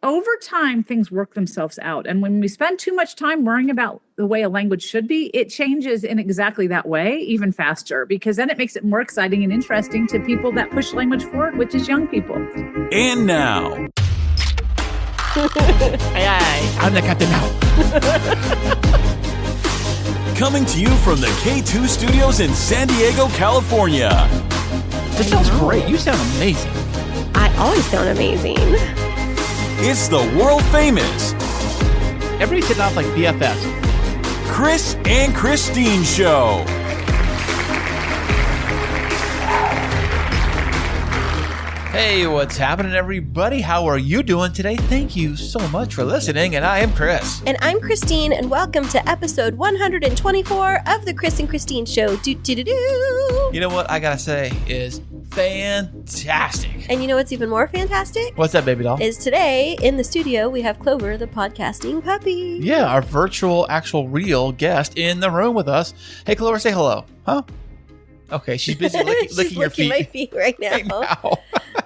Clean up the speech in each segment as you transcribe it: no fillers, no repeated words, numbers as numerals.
over time, things work themselves out. And when we spend too much time worrying about the way a language should be, it changes in exactly that way, even faster, because then it makes it more exciting and interesting to people that push language forward, which is young people. And now. Aye. I'm the captain now. Coming to you from the K2 studios in San Diego, California. This sounds great. You sound amazing. I always sound amazing. It's the world famous Everybody's hitting off like BFFs. Kris and Kristine Show. Hey, what's happening, everybody? How are you doing today? Thank you so much for listening, and I am Kris. And I'm Kristine, and welcome to episode 124 of the Kris and Kristine Show. Do-do-do-do. You know what I gotta say is fantastic. And you know what's even more fantastic? What's that, baby doll? Is today in the studio we have Clover, the podcasting puppy. Yeah, our virtual, actual, real guest in the room with us. Hey, Clover, say hello. Huh? Okay, she's busy licking your feet. My feet right now.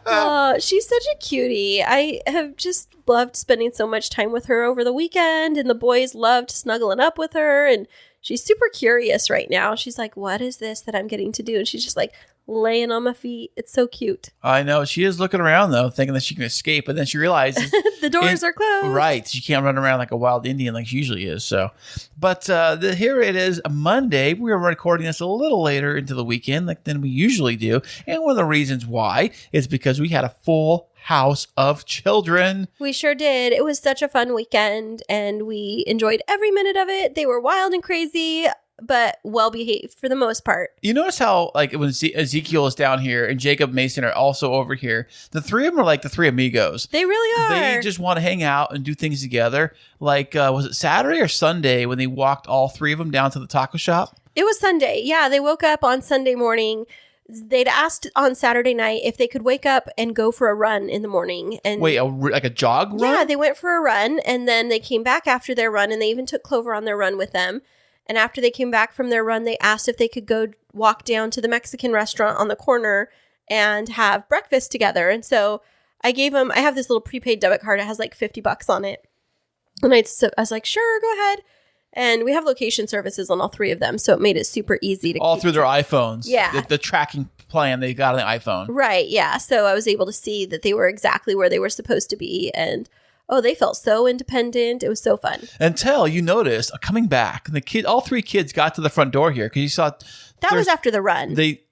Oh, she's such a cutie. I have just loved spending so much time with her over the weekend, and the boys loved snuggling up with her, and she's super curious right now. She's like, what is this that I'm getting to do? And she's just like laying on my feet. It's so cute. I know. She is looking around, though, thinking that she can escape, but then she realizes the doors are closed. Right. She can't run around like a wild Indian like she usually is. So, but here it is, Monday. We are recording this a little later into the weekend than we usually do. And one of the reasons why is because we had a full house of children. We sure did. It was such a fun weekend, and we enjoyed every minute of it. They were wild and crazy, but well behaved for the most part. You notice how, like, when Ezekiel is down here and Jacob Mason are also over here, the three of them are like the three amigos. They really are. They just want to hang out and do things together. Like, was it Saturday or Sunday when they walked all three of them down to the taco shop? It was Sunday. Yeah, they woke up on Sunday morning. They'd asked on Saturday night if they could wake up and go for a run in the morning. And wait, like a jog run? Yeah, they went for a run, and then they came back after their run, and they even took Clover on their run with them. And after they came back from their run, they asked if they could go walk down to the Mexican restaurant on the corner and have breakfast together. And so I gave them, I have this little prepaid debit card. It has like $50 on it. And I was like, sure, go ahead. And we have location services on all three of them. So it made it super easy to all through their iPhones. Yeah. The tracking plan they got on the iPhone. Right. Yeah. So I was able to see that they were exactly where they were supposed to be. And oh, they felt so independent. It was so fun. Until you noticed coming back, all three kids got to the front door here because you saw that was after the run. It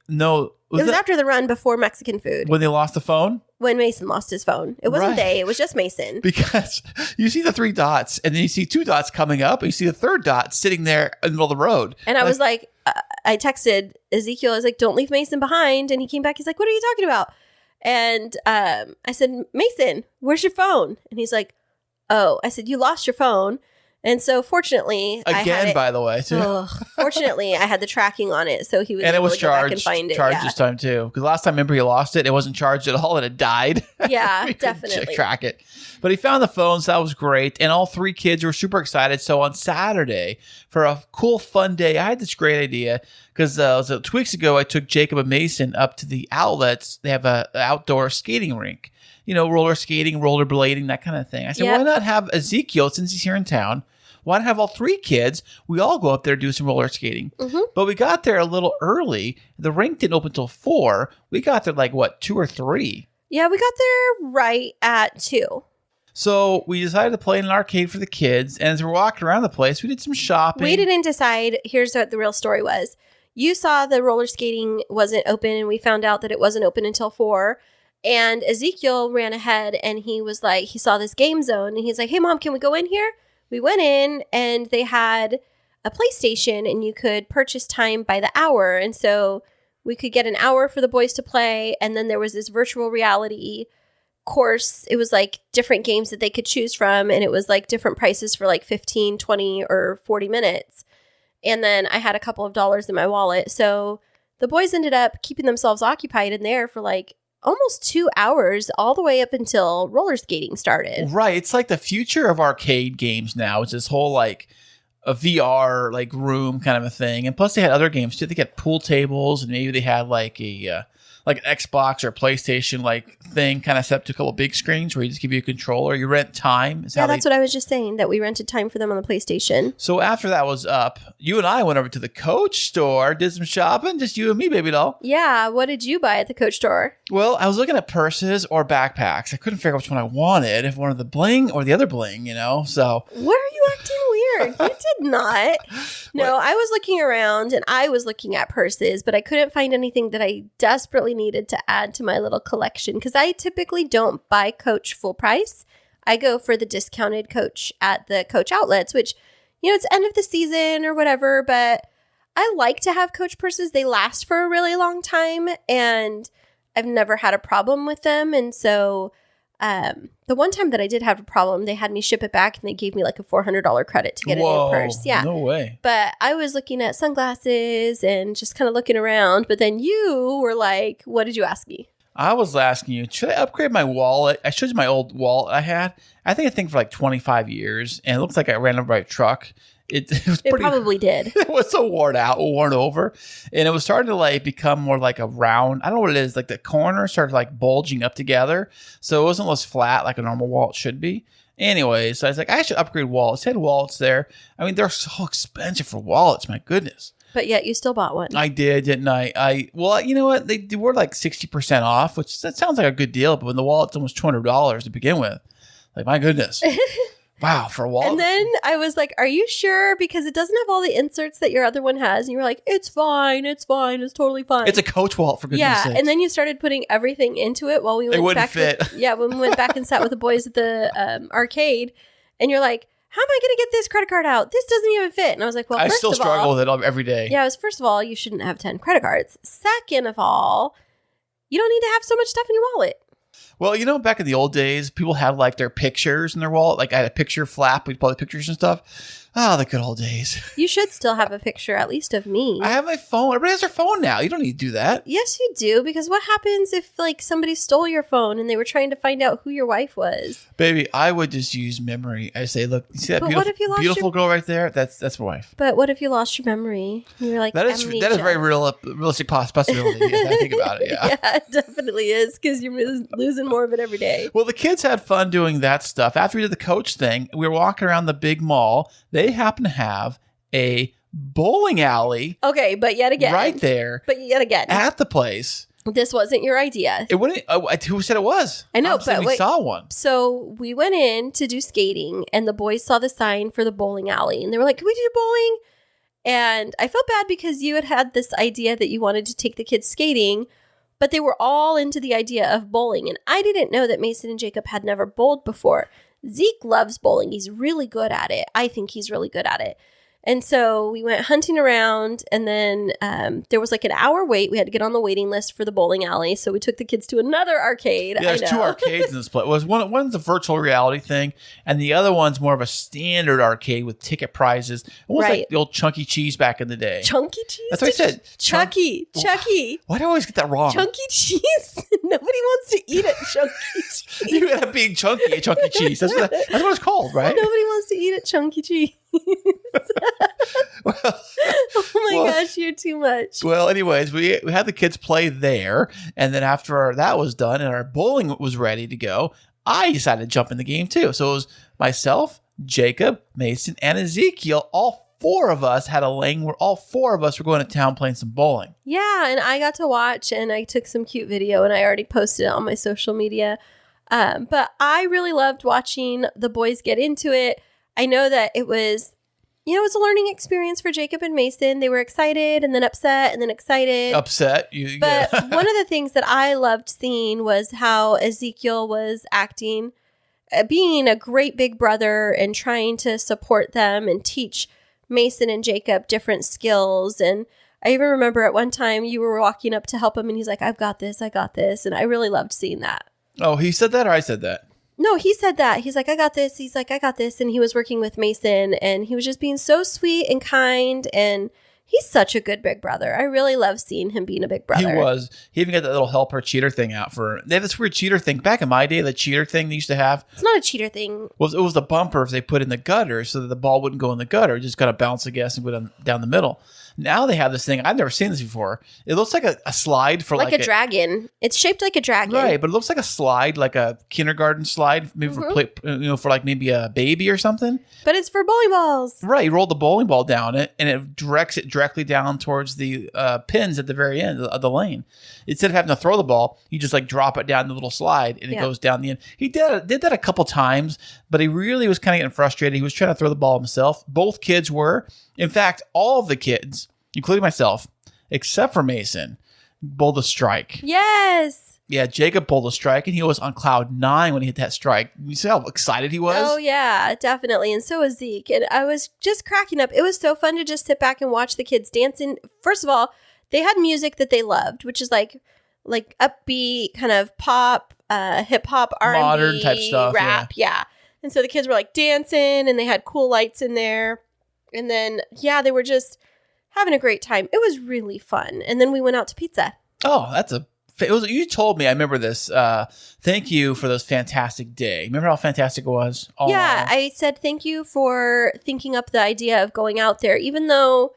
was after the run before Mexican food. When they lost the phone? When Mason lost his phone. It wasn't they. It was just Mason. Because you see the three dots, and then you see two dots coming up, and you see the third dot sitting there in the middle of the road. And I was like, I texted Ezekiel. I was like, don't leave Mason behind. And he came back. He's like, what are you talking about? And I said, Mason, where's your phone? And he's like, oh. I said, you lost your phone. And so fortunately, by the way, too. Fortunately, I had the tracking on it, so he was able to go back and find it. Charged this time too, because last time, remember, he lost it. It wasn't charged at all, and it died. Yeah, definitely. Track it, but he found the phone, so that was great. And all three kids were super excited. So on Saturday, for a cool, fun day, I had this great idea because 2 weeks ago, I took Jacob and Mason up to the outlets. They have an outdoor skating rink. You know, roller skating, roller blading, that kind of thing. I said, why not have Ezekiel, since he's here in town, why not have all three kids? We all go up there, do some roller skating. Mm-hmm. But we got there a little early. The rink didn't open until 4. We got there 2 or 3. Yeah, we got there right at 2. So we decided to play in an arcade for the kids. And as we're walking around the place, we did some shopping. We didn't decide. Here's what the real story was. You saw the roller skating wasn't open, and we found out that it wasn't open until 4. And Ezekiel ran ahead, and he was like, he saw this game zone, and he's like, hey, Mom, can we go in here? We went in, and they had a PlayStation, and you could purchase time by the hour. And so we could get an hour for the boys to play, and then there was this virtual reality course. It was like different games that they could choose from, and it was like different prices for like 15, 20, or 40 minutes. And then I had a couple of dollars in my wallet. So the boys ended up keeping themselves occupied in there for like almost 2 hours, all the way up until roller skating started. Right. It's like the future of arcade games now. It's this whole like a VR room kind of a thing. And plus they had other games too. They had pool tables, and maybe they had like like an Xbox or a PlayStation like thing kind of set up to a couple big screens where you just give you a controller. You rent time. That's what I was just saying, that we rented time for them on the PlayStation. So after that was up, you and I went over to the Coach store, did some shopping, just you and me, baby doll. Yeah. What did you buy at the Coach store? Well, I was looking at purses or backpacks. I couldn't figure out which one I wanted, if one of the bling or the other bling, so. What are you acting weird? You did not. No, I was looking around and I was looking at purses, but I couldn't find anything that I desperately needed to add to my little collection because I typically don't buy Coach full price. I go for the discounted Coach at the Coach Outlets, which, it's end of the season or whatever, but I like to have Coach purses. They last for a really long time and I've never had a problem with them. And so the one time that I did have a problem, they had me ship it back and they gave me like a $400 credit to get a new purse. Yeah. No way. But I was looking at sunglasses and just kind of looking around. But then you were like, what did you ask me? I was asking you, should I upgrade my wallet? I showed you my old wallet I had. I think for like 25 years. And it looks like I ran over by a truck. It was pretty, probably did. It was so worn over. And it was starting to like become more like a round. I don't know what it is. Like the corner started like bulging up together. So it wasn't as flat like a normal wallet should be. Anyway, so I was like, I should upgrade wallets. They had wallets there. I mean, they're so expensive for wallets. My goodness. But yet you still bought one. I did, didn't I? Well, you know what? They were like 60% off, which that sounds like a good deal. But when the wallet's almost $200 to begin with, like, my goodness. Wow, for a wallet. And then I was like, are you sure? Because it doesn't have all the inserts that your other one has. And you were like, it's fine. It's totally fine. It's a Coach wallet, for goodness sake. And then you started putting everything into it while we went back. It wouldn't fit. When we went back and sat with the boys at the arcade. And you're like, how am I going to get this credit card out? This doesn't even fit. And I was like, well, I still struggle with it every day. Yeah, first of all, you shouldn't have 10 credit cards. Second of all, you don't need to have so much stuff in your wallet. Well, back in the old days, people had like their pictures in their wallet. Like I had a picture flap. We'd pull the pictures and stuff. Oh, the good old days. You should still have a picture, at least of me. I have my phone. Everybody has their phone now. You don't need to do that. Yes, you do. Because what happens if like somebody stole your phone and they were trying to find out who your wife was? Baby, I would just use memory. I say, look, you see that beautiful girl right there? That's my wife. But what if you lost your memory? You were like, that is a very realistic possibility. If I think about it. Yeah, yeah, it definitely is because you're losing more of it every day. Well, the kids had fun doing that stuff. After we did the Coach thing, we were walking around the big mall. They happen to have a bowling alley. Okay, but yet again. Right there. But yet again. At the place. This wasn't your idea. It wouldn't. Who said it was? I know, but we saw one. So we went in to do skating, and the boys saw the sign for the bowling alley, and they were like, "Can we do bowling?" And I felt bad because you had this idea that you wanted to take the kids skating, but they were all into the idea of bowling, and I didn't know that Mason and Jacob had never bowled before. Zeke loves bowling. He's really good at it. I think he's really good at it. And so we went hunting around, and then there was like an hour wait. We had to get on the waiting list for the bowling alley. So we took the kids to another arcade. Yeah, there's two arcades in this place. One's a virtual reality thing, and the other one's more of a standard arcade with ticket prizes. Almost like the old Chunky Cheese back in the day. Chunky Cheese? That's what I said. Chucky. Why do I always get that wrong? Chunky Cheese? Nobody wants to eat at Chunky Cheese. You end up being chunky at Chunky Cheese. That's what it's called, right? Nobody wants to eat at Chunky Cheese. Oh my gosh, you're too much. Well, anyways, we had the kids play there, and then after that was done and our bowling was ready to go, I decided to jump in the game too. So it was myself, Jacob, Mason, and Ezekiel. All four of us had a lane where all four of us were going to town playing some bowling. Yeah, and I got to watch, and I took some cute video, and I already posted it on my social media. But I really loved watching the boys get into it. I know that it was a learning experience for Jacob and Mason. They were excited and then upset and then excited. Upset? But one of the things that I loved seeing was how Ezekiel was acting, being a great big brother and trying to support them and teach Mason and Jacob different skills. And I even remember at one time you were walking up to help him and he's like, I got this. And I really loved seeing that. Oh, he said that or I said that? No, he said that. He's like, I got this. He's like, I got this. And he was working with Mason and he was just being so sweet and kind. And he's such a good big brother. I really love seeing him being a big brother. He was. He even got that little helper cheater thing out for. They have this weird cheater thing. Back in my day, the cheater thing they used to have. It's not a cheater thing. Well, it was the bumper if they put in the gutter so that the ball wouldn't go in the gutter. It just got to bounce, I guess, and go down the middle. Now they have this thing. I've never seen this before. It looks like a slide for like a dragon. It's shaped like a dragon. Right, but it looks like a slide, like a kindergarten slide, maybe for play, for like maybe a baby or something. But it's for bowling balls. Right, you roll the bowling ball down it, and it directs it directly down towards the pins at the very end of the lane. Instead of having to throw the ball, you just like drop it down the little slide, and it goes down the end. He did that a couple times, but he really was kind of getting frustrated. He was trying to throw the ball himself. Both kids were. In fact, all of the kids, including myself, except for Mason, bowled a strike. Yes. Yeah, Jacob bowled a strike, and he was on cloud 9 when he hit that strike. You see how excited he was? Oh, yeah, definitely. And so was Zeke. And I was just cracking up. It was so fun to just sit back and watch the kids dancing. First of all, they had music that they loved, which is like upbeat kind of pop, hip hop, R&B, modern type stuff, rap, yeah. And so the kids were like dancing, and they had cool lights in there. And then they were just having a great time. It was really fun. And then we went out to pizza. Oh, you told me. I remember this. Thank you for this fantastic day. Remember how fantastic it was? I said thank you for thinking up the idea of going out there, even though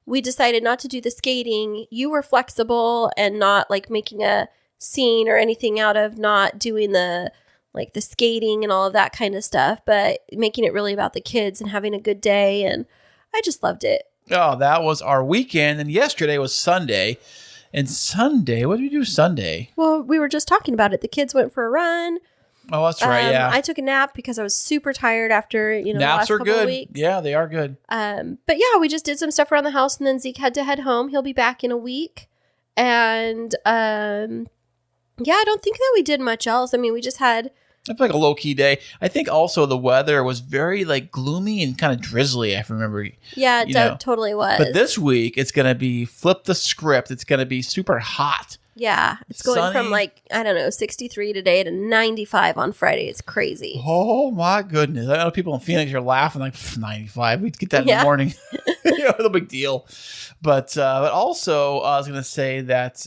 we decided not to do the skating. You were flexible and not like making a scene or anything out of not doing the skating and all of that kind of stuff, but making it really about the kids and having a good day. And I just loved it. Oh, that was our weekend. And yesterday was Sunday. And Sunday, what did we do Sunday? Well, we were just talking about it. The kids went for a run. Oh, that's right. Yeah. I took a nap because I was super tired after, naps the last are couple good. Of weeks. Yeah, they are good. But yeah, we just did some stuff around the house, and then Zeke had to head home. He'll be back in a week. And I don't think that we did much else. I mean, we just had I feel like a low-key day. I think also the weather was very like gloomy and kind of drizzly, if I remember. Yeah, it totally was. But this week, it's going to be flip the script. It's going to be super hot. Yeah, it's going sunny. from 63 today to 95 on Friday. It's crazy. Oh my goodness. I know people in Phoenix are laughing like 95. We'd get that in the morning. No big deal. But also, I was going to say that...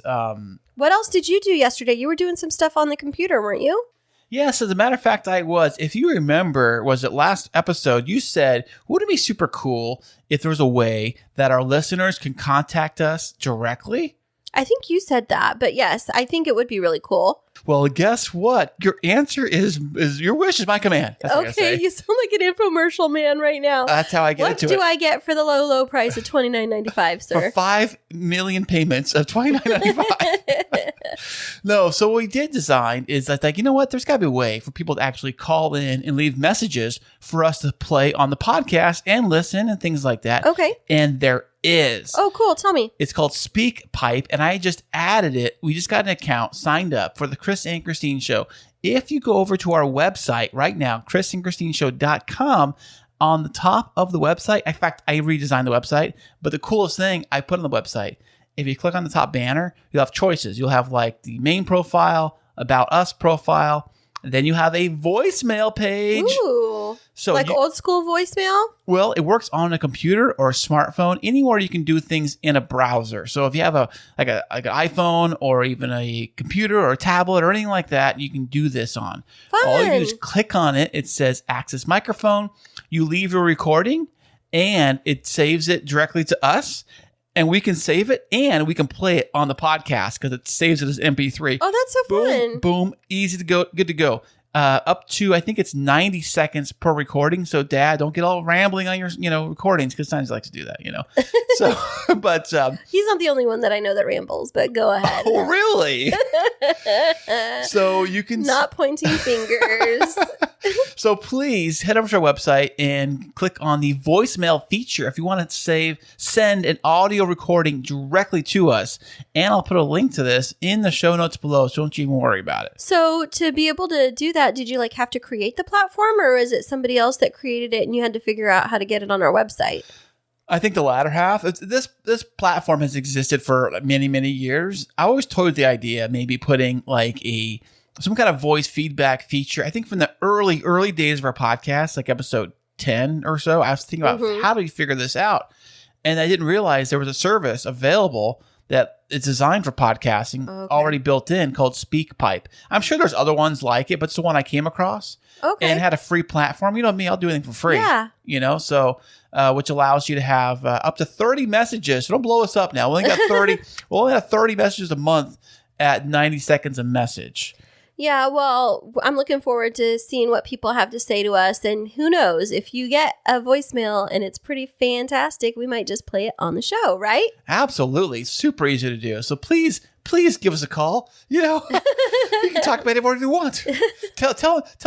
what else did you do yesterday? You were doing some stuff on the computer, weren't you? Yes, as a matter of fact, I was. If you remember, was it last episode, you said, wouldn't it be super cool if there was a way that our listeners can contact us directly? I think you said that, but yes, I think it would be really cool. Well, guess what? Your answer is your wish is my command. That's okay, you sound like an infomercial man right now. That's how I get into it. What do I get for the low price of $29.95, sir? For 5 million payments of $29.95. No, so what we did design is like, you know what? There's got to be a way for people to actually call in and leave messages for us to play on the podcast and listen and things like that. Okay. And there is. Oh, cool. Tell me. It's called Speak Pipe, and I just added it. We just got an account signed up for the Kris and Kristine Show. If you go over to our website right now, krisandkristineshow.com, on the top of the website, in fact, I redesigned the website, but the coolest thing I put on the website, if you click on the top banner, you'll have choices. You'll have like the main profile, about us profile, and then you have a voicemail page. Ooh. So like old school voicemail? Well, it works on a computer or a smartphone, anywhere you can do things in a browser. So if you have an iPhone or even a computer or a tablet or anything like that, you can do this on. Fun. All you do is click on it. It says access microphone. You leave your recording and it saves it directly to us. And we can save it and we can play it on the podcast because it saves it as MP3. Oh, that's so fun. Boom. Easy to go. Good to go. Up to, I think it's 90 seconds per recording. So Dad, don't get all rambling on your, recordings because sometimes I like to do that, So, but he's not the only one that I know that rambles, but go ahead. Oh, really? So you can not pointing fingers. So please head over to our website and click on the voicemail feature if you want to send an audio recording directly to us. And I'll put a link to this in the show notes below, so don't you even worry about it. So to be able to do that, did you have to create the platform, or is it somebody else that created it and you had to figure out how to get it on our website? I think the latter half. This platform has existed for many, many years. I always toyed with the idea of maybe putting some kind of voice feedback feature. I think from the early days of our podcast, like episode 10 or so, I was thinking about how do we figure this out? And I didn't realize there was a service available that it's designed for podcasting, already built in, called SpeakPipe. I'm sure there's other ones like it, but it's the one I came across. Okay. And it had a free platform. You know me, I'll do anything for free. Yeah. You know, so which allows you to have up to 30 messages. So don't blow us up now. We only got 30. We only have 30 messages a month at 90 seconds a message. Yeah, well, I'm looking forward to seeing what people have to say to us. And who knows, if you get a voicemail and it's pretty fantastic, we might just play it on the show, right? Absolutely. Super easy to do. So please give us a call. You know, you can talk about it whatever you want. Tell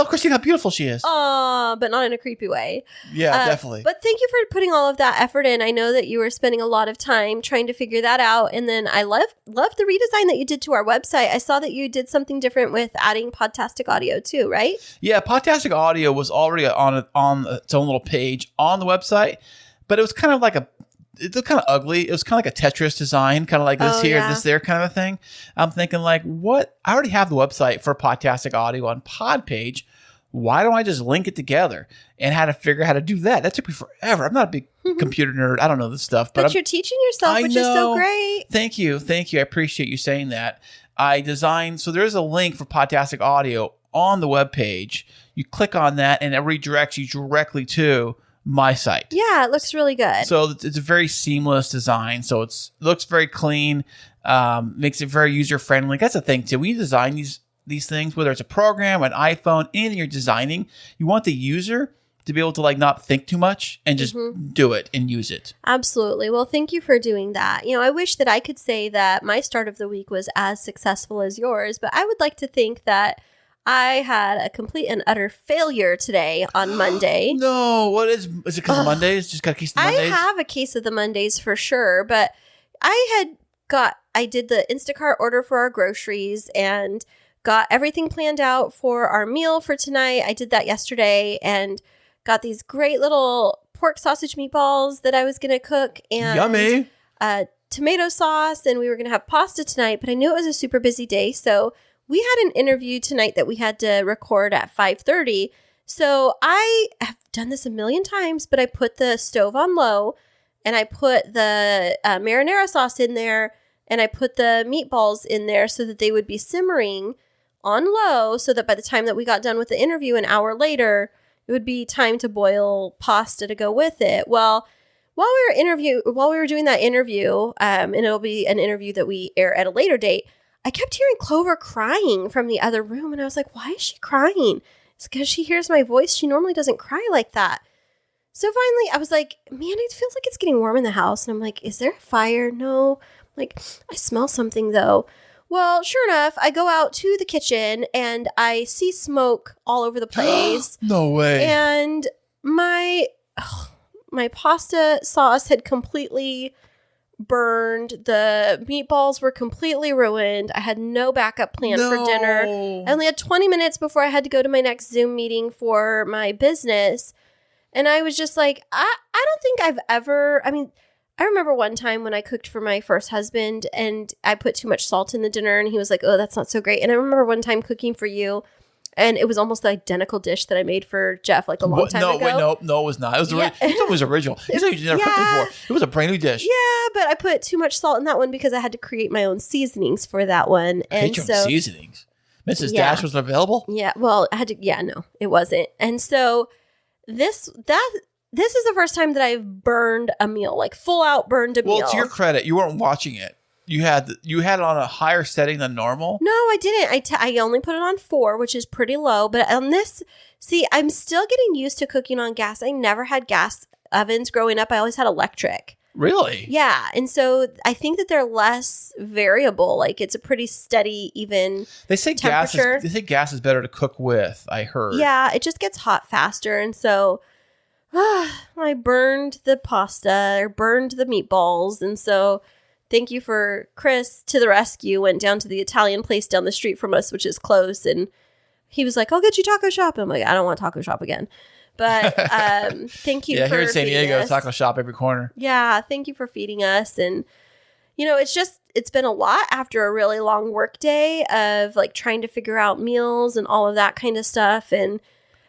Kristine how beautiful she is. Aw, but not in a creepy way. Yeah, definitely. But thank you for putting all of that effort in. I know that you were spending a lot of time trying to figure that out. And then I love the redesign that you did to our website. I saw that you did something different with adding Podtastic audio too, right? Yeah, Podtastic audio was already on its own little page on the website, but it was kind of like it looked kind of ugly. It was kind of like a Tetris design, kind of like this this there kind of a thing. I'm thinking like, what? I already have the website for Podtastic audio on Podpage. Why don't I just link it together? And had to figure out how to do that. That took me forever. I'm not a big computer nerd. I don't know this stuff. But you're teaching yourself, which is so great. Thank you. I appreciate you saying that. I designed, so there's a link for Podtastic audio on the webpage. You click on that and it redirects you directly to my site. Yeah, it looks really good. So it's a very seamless design. So it looks very clean, makes it very user-friendly. That's the thing, too. When you design these things, whether it's a program, an iPhone, anything you're designing, you want the user to be able to like not think too much and just do it and use it. Absolutely. Well, thank you for doing that. You know, I wish that I could say that my start of the week was as successful as yours, but I would like to think that I had a complete and utter failure today on Monday. No, what is it because of Mondays? Just got a case of the Mondays? I have a case of the Mondays for sure, but I did the Instacart order for our groceries and got everything planned out for our meal for tonight. I did that yesterday and got these great little pork sausage meatballs that I was going to cook and yummy tomato sauce, and we were going to have pasta tonight, but I knew it was a super busy day, so we had an interview tonight that we had to record at 5:30. So I have done this a million times, but I put the stove on low and I put the marinara sauce in there and I put the meatballs in there so that they would be simmering on low so that by the time that we got done with the interview an hour later, it would be time to boil pasta to go with it. Well, while we were doing that interview, and it'll be an interview that we air at a later date, I kept hearing Clover crying from the other room, and I was like, why is she crying? It's because she hears my voice. She normally doesn't cry like that. So finally, I was like, man, it feels like it's getting warm in the house. And I'm like, is there a fire? No. I'm like, I smell something, though. Well, sure enough, I go out to the kitchen, and I see smoke all over the place. No way. And my pasta sauce had completely burned. The meatballs were completely ruined. I had no backup plan for dinner. I only had 20 minutes before I had to go to my next Zoom meeting for my business. And I was just like, I don't think I've ever, I remember one time when I cooked for my first husband and I put too much salt in the dinner and he was like, oh, that's not so great. And I remember one time cooking for you and it was almost the identical dish that I made for Jeff like a long time ago. No, it was not. It was it was original. You said you never cooked it before. It was a brand new dish. Yeah, but I put too much salt in that one because I had to create my own seasonings for that one. I hate your own seasonings. Mrs. Dash wasn't available? Yeah, well, I had to, no, it wasn't. And so this is the first time that I've burned a meal, like full out burned a meal. Well, to your credit, you weren't watching it. You had it on a higher setting than normal? No, I didn't. I only put it on 4, which is pretty low. But on this, see, I'm still getting used to cooking on gas. I never had gas ovens growing up. I always had electric. Really? Yeah. And so I think that they're less variable. Like it's a pretty steady, even temperature. They say gas is better to cook with, I heard. Yeah, it just gets hot faster. And so I burned the pasta or burned the meatballs. And so thank you for Chris to the rescue, went down to the Italian place down the street from us, which is close. And he was like, I'll get you taco shop. And I'm like, I don't want taco shop again. But thank you for here in San Diego, us. taco shop every corner. Yeah, thank you for feeding us. And, it's been a lot after a really long work day of like trying to figure out meals and all of that kind of stuff. And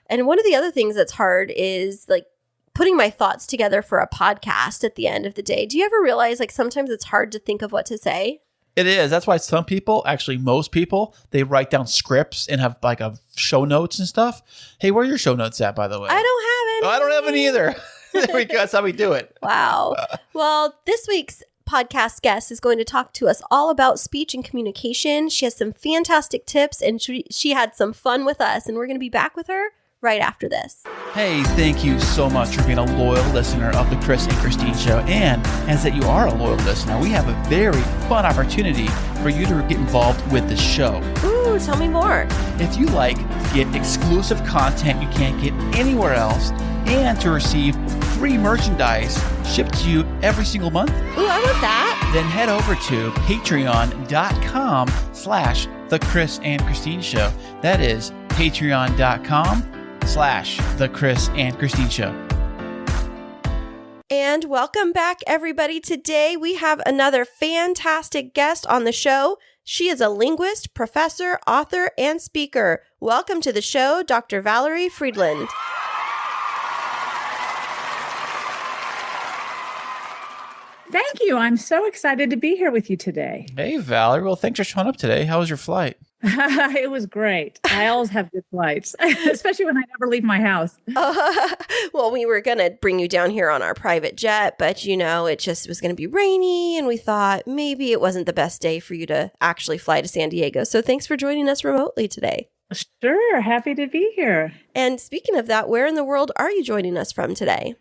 one of the other things that's hard is like putting my thoughts together for a podcast at the end of the day. Do you ever realize like sometimes it's hard to think of what to say? It is. That's why some people, actually most people, they write down scripts and have like a show notes and stuff. Hey, where are your show notes at, by the way? I don't have any. Oh, I don't have any either. There we go. That's how we do it. Wow. Well, this week's podcast guest is going to talk to us all about speech and communication. She has some fantastic tips, and she had some fun with us, and we're going to be back with her right after this. Hey, thank you so much for being a loyal listener of the Kris and Kristine Show. And as that you are a loyal listener, we have a very fun opportunity for you to get involved with the show. Ooh, tell me more. If you like to get exclusive content you can't get anywhere else and to receive free merchandise shipped to you every single month, Ooh, I want that. then head over to patreon.com/The Kris and Kristine Show. That is patreon.com/The Kris and Kristine Show. And welcome back, everybody. Today we have another fantastic guest on the show. She is a linguist, professor, author, and speaker. Welcome to the show, Dr. Valerie Fridland. Thank you. I'm so excited to be here with you today. Hey, Valerie. Well, thanks for showing up today. How was your flight? It was great. I always have good flights, especially when I never leave my house. Well, we were going to bring you down here on our private jet, but it just was going to be rainy, and we thought maybe it wasn't the best day for you to actually fly to San Diego. So thanks for joining us remotely today. Sure. Happy to be here. And speaking of that, where in the world are you joining us from today?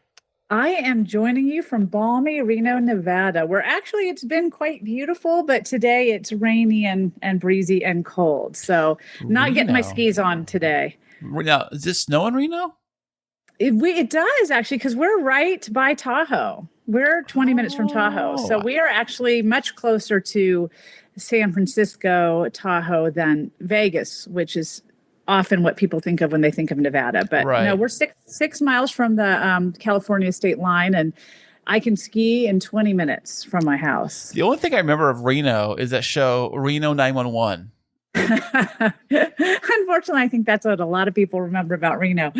I am joining you from balmy Reno, Nevada, where actually it's been quite beautiful, but today it's rainy and breezy and cold. So not getting my skis on today. Now, is this snow in Reno? It does actually, because we're right by Tahoe. We're 20 minutes from Tahoe. So we are actually much closer to San Francisco, Tahoe than Vegas, which is often what people think of when they think of Nevada. But no, we're six miles from the California state line, and I can ski in 20 minutes from my house. The only thing I remember of Reno is that show Reno 911. Unfortunately, I think that's what a lot of people remember about Reno.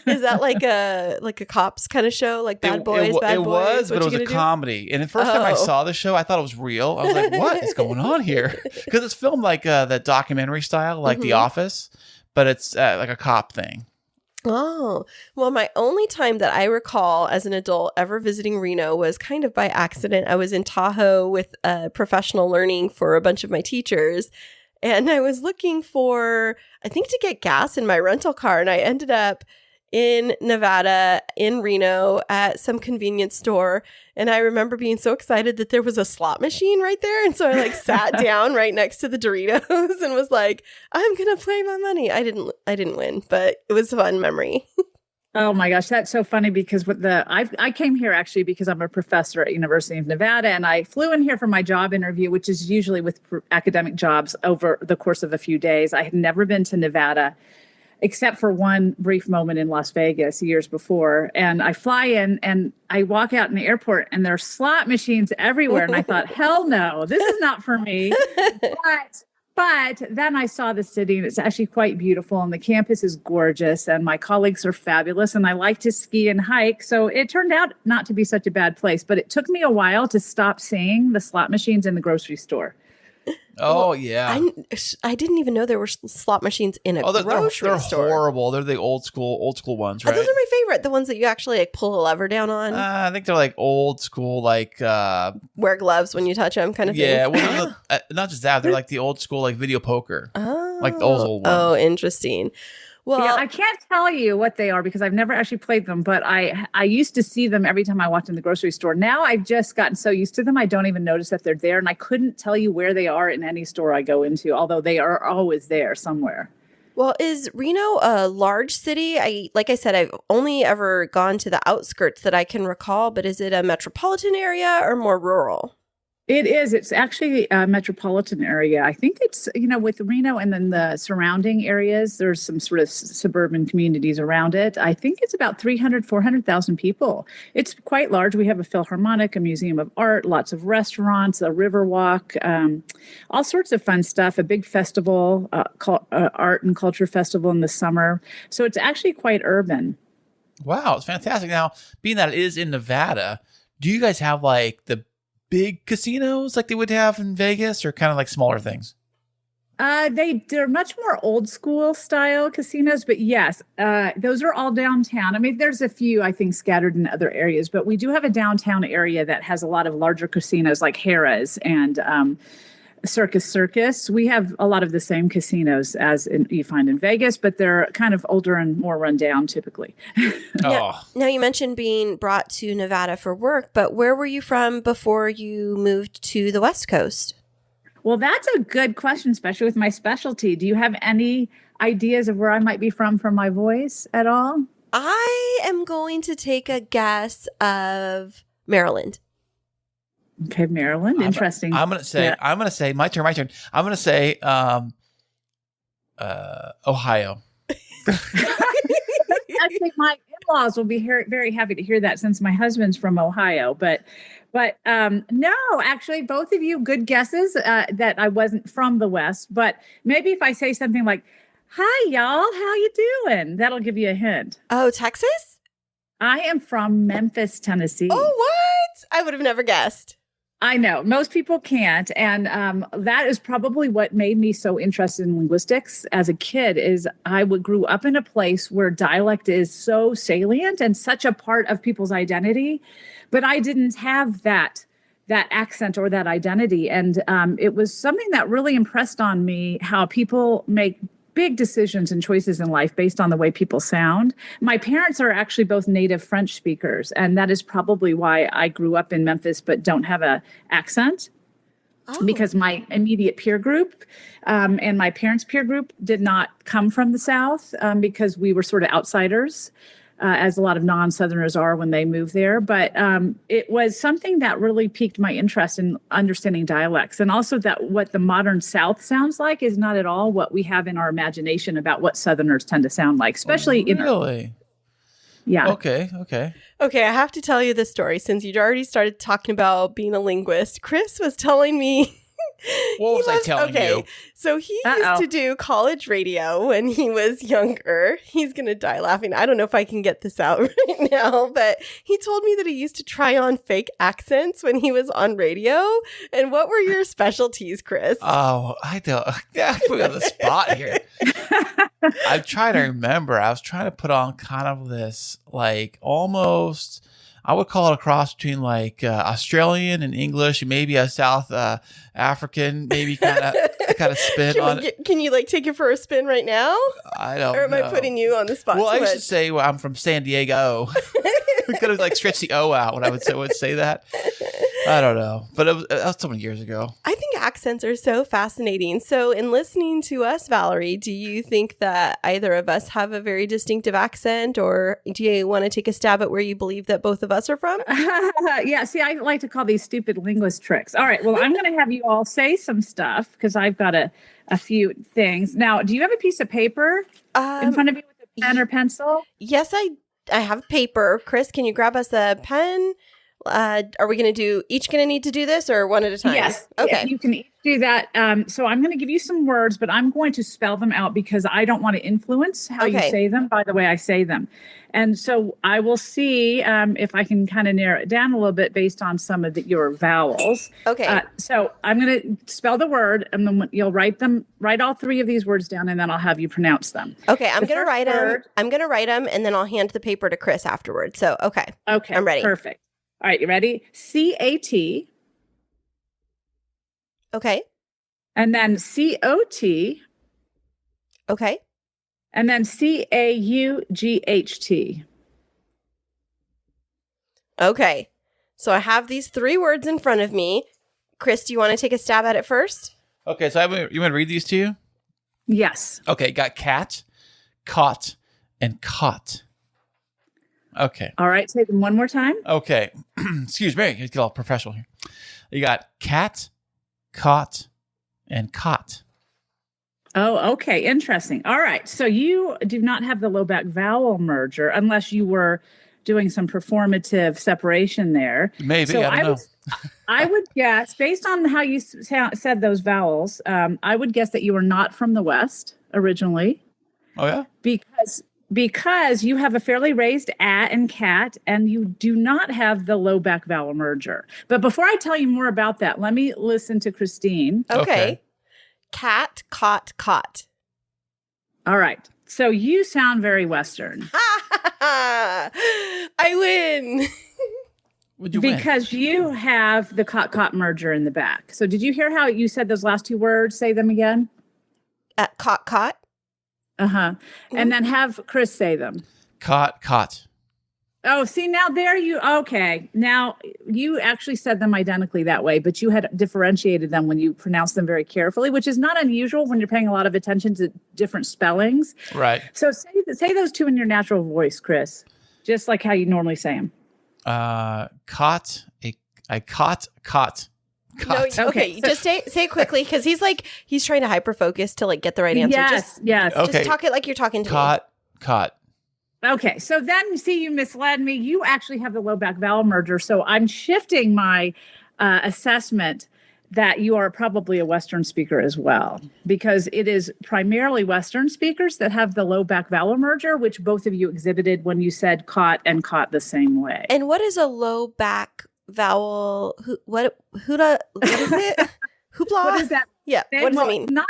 Is that like a cops kind of show, like Bad Boys? It was, but it was a comedy. And the first time I saw the show, I thought it was real. I was like, what is going on here? Because it's filmed like the documentary style, like The Office, but it's like a cop thing. Oh, well, my only time that I recall as an adult ever visiting Reno was kind of by accident. I was in Tahoe with professional learning for a bunch of my teachers. And I was looking for, I think, to get gas in my rental car. And I ended up in Nevada, in Reno, at some convenience store. And I remember being so excited that there was a slot machine right there. And so I sat down right next to the Doritos and was like, I'm going to play my money. I didn't win, but it was a fun memory. Oh my gosh, that's so funny because I came here actually because I'm a professor at University of Nevada, and I flew in here for my job interview, which is usually with academic jobs over the course of a few days. I had never been to Nevada except for one brief moment in Las Vegas years before. And I fly in and I walk out in the airport and there are slot machines everywhere. And I thought, hell no, this is not for me. But then I saw the city, and it's actually quite beautiful, and the campus is gorgeous, and my colleagues are fabulous, and I like to ski and hike. So it turned out not to be such a bad place, but it took me a while to stop seeing the slot machines in the grocery store. Oh, yeah. I didn't even know there were slot machines in a grocery store. They're horrible. They're the old school ones, right? Those are my favorite. The ones that you actually pull a lever down on. I think they're like old school, wear gloves when you touch them kind of thing. Yeah, well, not just that. They're like the old school, video poker. Oh. Like those old ones. Oh, interesting. Well, yeah, I can't tell you what they are because I've never actually played them, but I used to see them every time I walked in the grocery store. Now I've just gotten so used to them, I don't even notice that they're there, and I couldn't tell you where they are in any store I go into, although they are always there somewhere. Well, is Reno a large city? Like I said, I've only ever gone to the outskirts that I can recall, but is it a metropolitan area or more rural? It is. It's actually a metropolitan area. I think it's, with Reno and then the surrounding areas, there's some sort of suburban communities around it. I think it's about 400,000 people. It's quite large. We have a Philharmonic, a museum of art, lots of restaurants, a river walk, all sorts of fun stuff, a big festival, art and culture festival in the summer. So it's actually quite urban. Wow, it's fantastic. Now, being that it is in Nevada, do you guys have the big casinos like they would have in Vegas, or kind of like smaller things? They're much more old school style casinos, but yes, those are all downtown. I mean, there's a few, I think, scattered in other areas, but we do have a downtown area that has a lot of larger casinos like Harrah's and Circus. We have a lot of the same casinos as you find in Vegas, but they're kind of older and more run down typically. Oh, Now, you mentioned being brought to Nevada for work, but where were you from before you moved to the West Coast? Well, that's a good question, especially with my specialty. Do you have any ideas of where I might be from my voice at all? I am going to take a guess of Maryland. Okay, Maryland. Interesting. I'm gonna say my turn. I'm gonna say Ohio. I think my in-laws will be very happy to hear that, since my husband's from Ohio. But no, actually, both of you, good guesses that I wasn't from the West. But maybe if I say something like, "Hi, y'all, how you doing?" That'll give you a hint. Oh, Texas? I am from Memphis, Tennessee. Oh, what? I would have never guessed. I know most people can't. And that is probably what made me so interested in linguistics as a kid. Is I grew up in a place where dialect is so salient and such a part of people's identity, but I didn't have that accent or that identity. And it was something that really impressed on me, how people make big decisions and choices in life based on the way people sound. My parents are actually both native French speakers, and that is probably why I grew up in Memphis but don't have a accent. Oh. Because my immediate peer group and my parents' peer group did not come from the South, because we were sort of outsiders, as a lot of non-Southerners are when they move there. But it was something that really piqued my interest in understanding dialects, and also that what the modern South sounds like is not at all what we have in our imagination about what Southerners tend to sound like, especially Yeah. Okay. Okay, I have to tell you this story since you already started talking about being a linguist. Chris was telling me. What was I telling you? So he used to do college radio when he was younger. He's going to die laughing. I don't know if I can get this out right now, but he told me that he used to try on fake accents when he was on radio. And what were your specialties, Chris? Oh, I don't. Yeah, put me on the spot here. I'm trying to remember. I was trying to put on kind of this, like, almost, I would call it a cross between like Australian and English, and maybe a South African, maybe kind of spin on it. Can you like take it for a spin right now? I don't know. Or am I putting you on the spot? Well, I should say I'm from San Diego. We could have like stretched the O out when I would say that. I don't know, but that was so many years ago. I think accents are so fascinating. So in listening to us, Valerie, do you think that either of us have a very distinctive accent, or do you want to take a stab at where you believe that both of us are from? Yeah, see, I like to call these stupid linguist tricks. All right, well, I'm going to have you all say some stuff because I've got a few things. Now, do you have a piece of paper in front of you with a pen or pencil? Yes, I have paper. Chris, can you grab us a pen? Are we going to each going to need to do this, or one at a time? Yes. Okay. Yes, you can each do that. So I'm going to give you some words, but I'm going to spell them out because I don't want to influence how you say them by the way I say them. And so I will see if I can kind of narrow it down a little bit based on some of your vowels. Okay. So I'm going to spell the word, and then you'll write all three of these words down, and then I'll have you pronounce them. Okay. I'm going to write them. I'm going to write them, and then I'll hand the paper to Chris afterwards. So, okay. Okay. I'm ready. Perfect. All right, you ready? CAT. Okay. And then COT. Okay. And then CAUGHT. Okay. So I have these three words in front of me. Chris, do you want to take a stab at it first? Okay, so you want to read these to you? Yes. Okay, got cat, caught, and caught. Okay. All right. Say them one more time. Okay. Excuse me. Let's get all professional here. You got cat, caught, and caught. Oh, okay. Interesting. All right. So you do not have the low back vowel merger unless you were doing some performative separation there. Maybe. So I don't know. I would guess, based on how you said those vowels, I would guess that you were not from the West originally. Oh, yeah? Because because you have a fairly raised at and cat, and you do not have the low back vowel merger. But before I tell you more about that, let me listen to Kristine. Okay. Cat, caught, caught. All right. So you sound very Western. I win. Would you win? Because you have the caught merger in the back. So did you hear how you said those last two words? Say them again. Caught, caught. Uh-huh. And then have Kris say them. Caught. Oh, see, now there you, okay. Now you actually said them identically that way, but you had differentiated them when you pronounced them very carefully, which is not unusual when you're paying a lot of attention to different spellings. Right. So say those two in your natural voice, Kris, just like how you normally say them. Caught. No, okay, so- just say it quickly because he's trying to hyper focus to like get the right answer. Yes. Okay. Just talk it like you're talking to Caught. Okay, so then see, you misled me. You actually have the low back vowel merger. So I'm shifting my assessment that you are probably a Western speaker as well, because it is primarily Western speakers that have the low back vowel merger, which both of you exhibited when you said caught and caught the same way. And what is a low back vowel? What is it? Hoopla? What is that? Yeah. What does Well, it mean? it's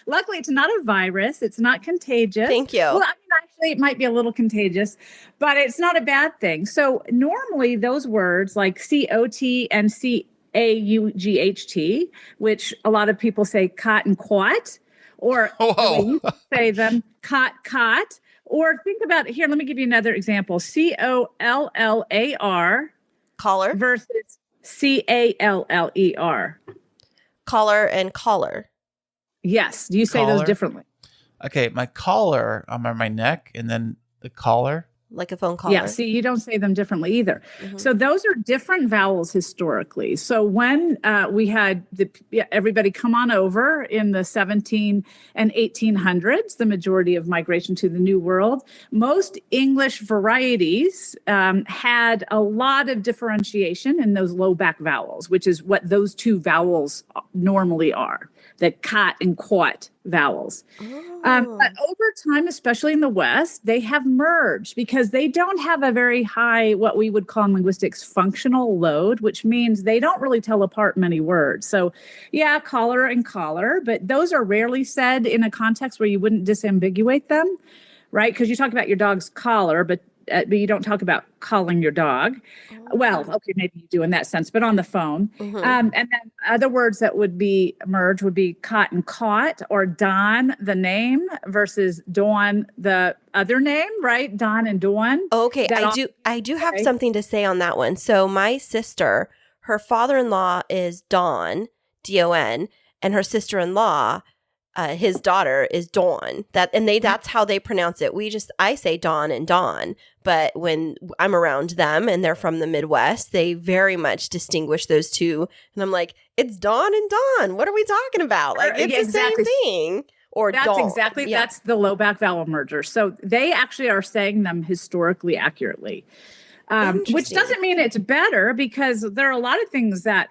luckily, it's not a virus. It's not contagious. Thank you. Well, I mean, actually, it might be a little contagious, but it's not a bad thing. So normally those words like COT and CAUGHT, which a lot of people say cot and quat, or the way you say them, cot, or think about it. Here, let me give you another example. COLLAR Collar. versus CALLER. Collar and collar. Yes. Do you say Collar. those differently? Okay, my collar on my neck, and then the collar. Like a phone collar. Yeah, see, you don't say them differently either. Mhm. So those are different vowels historically. So when we had everybody come on over in the 17 and 1800s, the majority of migration to the New World, most English varieties had a lot of differentiation in those low back vowels, which is what those two vowels normally are, the cot and quat vowels. But over time, especially in the West, they have merged because they don't have a very high, what we would call in linguistics, functional load, which means they don't really tell apart many words. So yeah, collar and collar, but those are rarely said in a context where you wouldn't disambiguate them, right? Because you talk about your dog's collar, but you don't talk about calling your dog. Well, okay, maybe you do in that sense, but on the phone. And then other words that would be merged would be cot and caught, or Don, the name, versus Dawn, the other name, right? Don and Dawn. Okay, That I do have okay. something to say on that one. So my sister, her father-in-law is Don, D-O-N, and her sister-in-law, his daughter, is Dawn. That's how they pronounce it. I say Dawn and Dawn, but when I'm around them and they're from the Midwest, they very much distinguish those two. And I'm like, it's Dawn and Dawn. What are we talking about? Like, it's Exactly. the same thing. Or That's Dawn. exactly, Yeah. that's the low back vowel merger. So they actually are saying them historically accurately. Which Interesting. doesn't mean it's better, because there are a lot of things that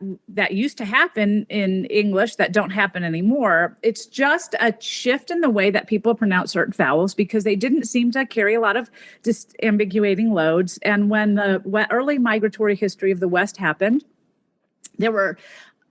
used to happen in English that don't happen anymore. It's just a shift in the way that people pronounce certain vowels because they didn't seem to carry a lot of disambiguating loads. And when the early migratory history of the West happened,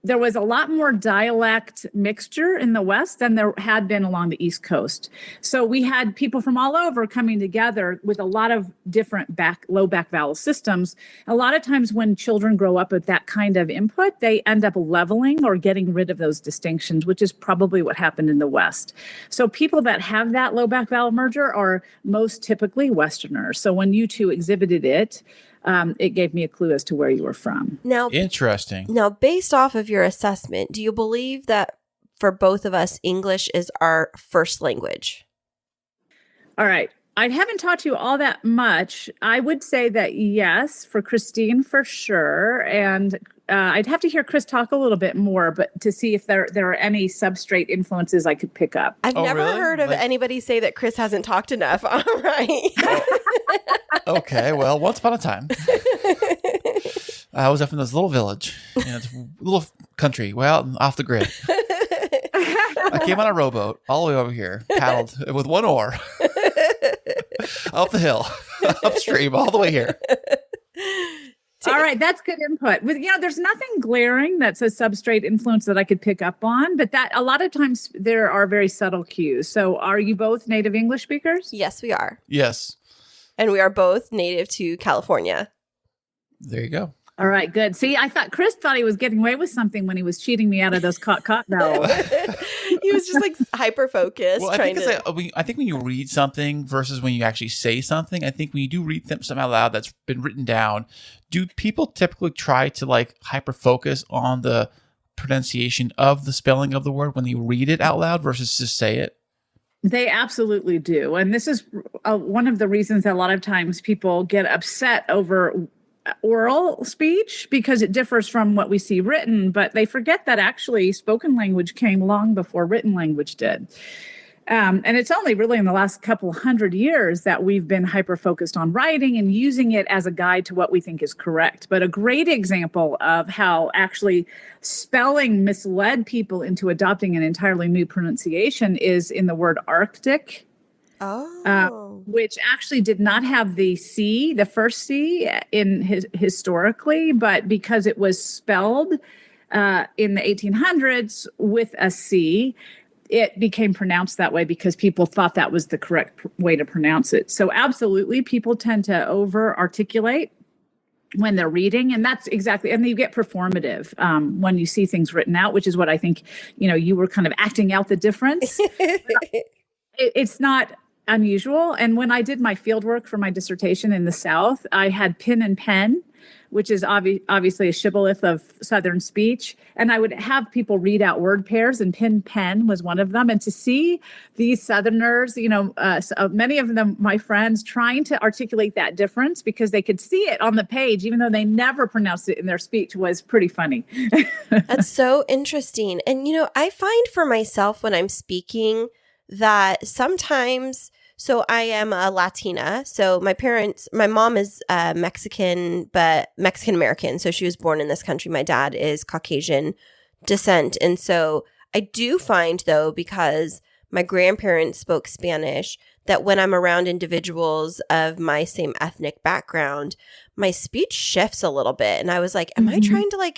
there was a lot more dialect mixture in the West than there had been along the East Coast. So we had people from all over coming together with a lot of different low back vowel systems. A lot of times when children grow up with that kind of input, they end up leveling or getting rid of those distinctions, which is probably what happened in the West. So people that have that low back vowel merger are most typically Westerners. So when you two exhibited it, it gave me a clue as to where you were from. Interesting. Now, based off of your assessment, do you believe that for both of us, English is our first language? All right. I haven't taught you all that much. I would say that yes, for Kristine for sure. And I'd have to hear Kris talk a little bit more, but to see if there are any substrate influences I could pick up. I've Oh, never really? heard of Like- anybody say that Kris hasn't talked enough. All right. Okay, well, once upon a time, I was up in this little village, it's a little country, well, off the grid. I came on a rowboat all the way over here, paddled with one oar. up the hill, upstream, all the way here. All right, that's good input. With there's nothing glaring that's a substrate influence that I could pick up on, but that a lot of times there are very subtle cues. So, are you both native English speakers? Yes, we are. Yes. And we are both native to California. There you go. All right, good. See, I thought Chris thought he was getting away with something when he was cheating me out of those caught no. He was just like hyper focused. Well, I think when you read something versus when you actually say something, I think when you do read something out loud that's been written down, do people typically try to like hyper focus on the pronunciation of the spelling of the word when you read it out loud versus just say it? They absolutely do. And this is one of the reasons that a lot of times people get upset over oral speech because it differs from what we see written, but they forget that actually spoken language came long before written language did. And it's only really in the last couple hundred years that we've been hyper-focused on writing and using it as a guide to what we think is correct. But a great example of how actually spelling misled people into adopting an entirely new pronunciation is in the word Arctic. Which actually did not have the C, the first C historically, but because it was spelled in the 1800s with a C, it became pronounced that way because people thought that was the correct way to pronounce it. So absolutely, people tend to over-articulate when they're reading, and that's exactly, and you get performative when you see things written out, which is what I think, you were kind of acting out the difference. It's not unusual. And when I did my field work for my dissertation in the South, I had pin and pen, which is obviously a shibboleth of Southern speech. And I would have people read out word pairs, and pin pen was one of them. And to see these Southerners, many of them, my friends, trying to articulate that difference because they could see it on the page, even though they never pronounced it in their speech, was pretty funny. That's so interesting. And, I find for myself when I'm speaking that sometimes, so I am a Latina. So my mom is Mexican, but Mexican American. So she was born in this country. My dad is Caucasian descent. And so I do find, though, because my grandparents spoke Spanish, that when I'm around individuals of my same ethnic background, my speech shifts a little bit. And I was like, am I trying to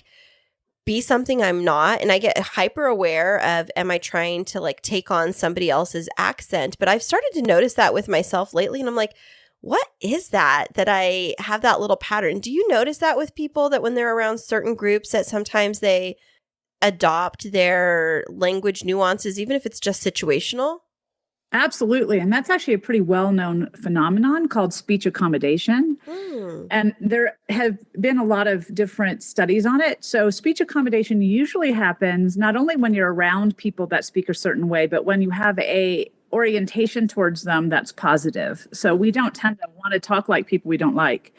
be something I'm not? And I get hyper aware of, am I trying to take on somebody else's accent? But I've started to notice that with myself lately. And I'm like, what is that I have that little pattern? Do you notice that with people, that when they're around certain groups that sometimes they adopt their language nuances, even if it's just situational? Absolutely. And that's actually a pretty well-known phenomenon called speech accommodation. And there have been a lot of different studies on it. So speech accommodation usually happens not only when you're around people that speak a certain way, but when you have a orientation towards them that's positive. So we don't tend to want to talk like people we don't like.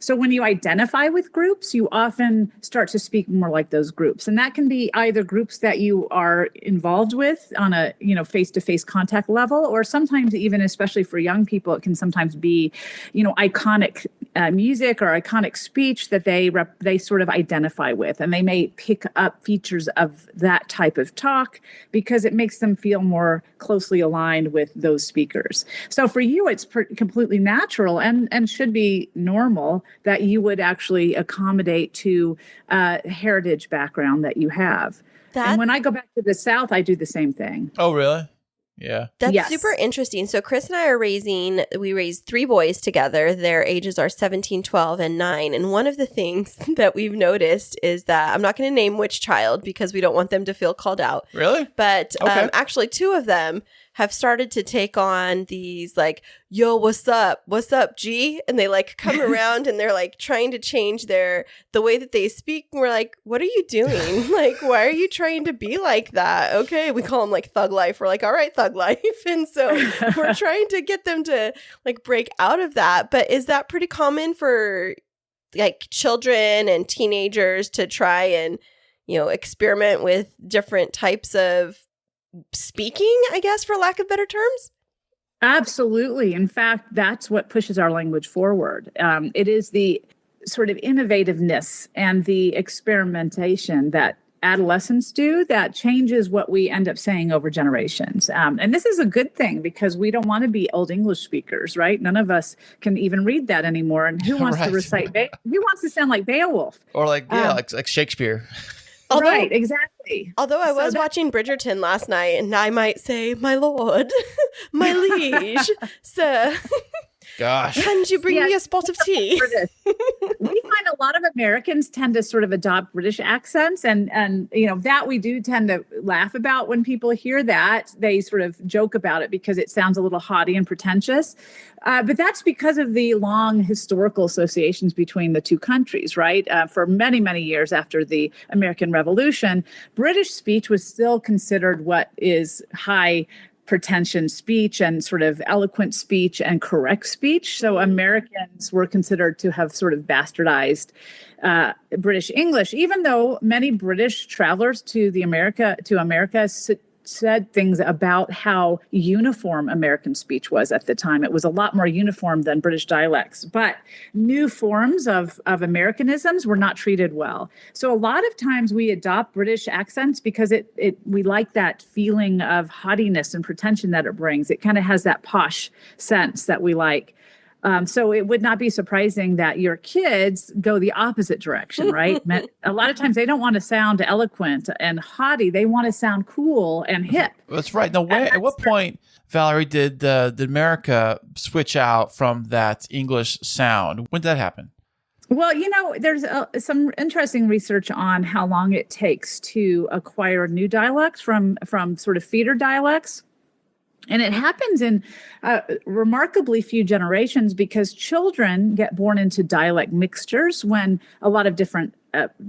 So when you identify with groups, you often start to speak more like those groups. And that can be either groups that you are involved with on a, face-to-face contact level, or sometimes even, especially for young people, it can sometimes be, iconic music or iconic speech that they sort of identify with. And they may pick up features of that type of talk because it makes them feel more closely aligned with those speakers. So for you, it's completely natural and should be normal that you would actually accommodate to a heritage background that you have. And when I go back to the South, I do the same thing. Oh, really? Yeah. That's super interesting. So Chris and I we raised 3 boys together. Their ages are 17, 12, and 9. And one of the things that we've noticed is that, I'm not going to name which child because we don't want them to feel called out. Really? But actually 2 of them have started to take on these yo, what's up? What's up, G? And they come around and they're trying to change the way that they speak. And we're like, what are you doing? Why are you trying to be like that? Okay. We call them thug life. We're like, all right, thug life. And so we're trying to get them to break out of that. But is that pretty common for children and teenagers to try and, experiment with different types of speaking, I guess, for lack of better terms? Absolutely. In fact, that's what pushes our language forward. It is the sort of innovativeness and the experimentation that adolescents do that changes what we end up saying over generations. And this is a good thing because we don't want to be old English speakers, right? None of us can even read that anymore. And who wants to recite? Who wants to sound like Beowulf? Or like Shakespeare. Right, exactly. Although I was watching Bridgerton last night, and I might say, "My lord, my liege, sir." Gosh. Can you bring me a spot of tea? We find a lot of Americans tend to sort of adopt British accents and that we do tend to laugh about when people hear that. They sort of joke about it because it sounds a little haughty and pretentious. But that's because of the long historical associations between the two countries, right? For many, many years after the American Revolution, British speech was still considered what is high pretension speech and sort of eloquent speech and correct speech. So Americans were considered to have sort of bastardized British English, even though many British travelers to America said things about how uniform American speech was at the time. It was a lot more uniform than British dialects, but new forms of Americanisms were not treated well. So a lot of times we adopt British accents because we like that feeling of haughtiness and pretension that it brings. It kind of has that posh sense that we like. So it would not be surprising that your kids go the opposite direction, right? A lot of times they don't want to sound eloquent and haughty. They want to sound cool and hip. That's right. Now, at what point, Valerie, did America switch out from that English sound? When did that happen? Well, there's some interesting research on how long it takes to acquire new dialects from sort of feeder dialects. And it happens in remarkably few generations because children get born into dialect mixtures when a lot of different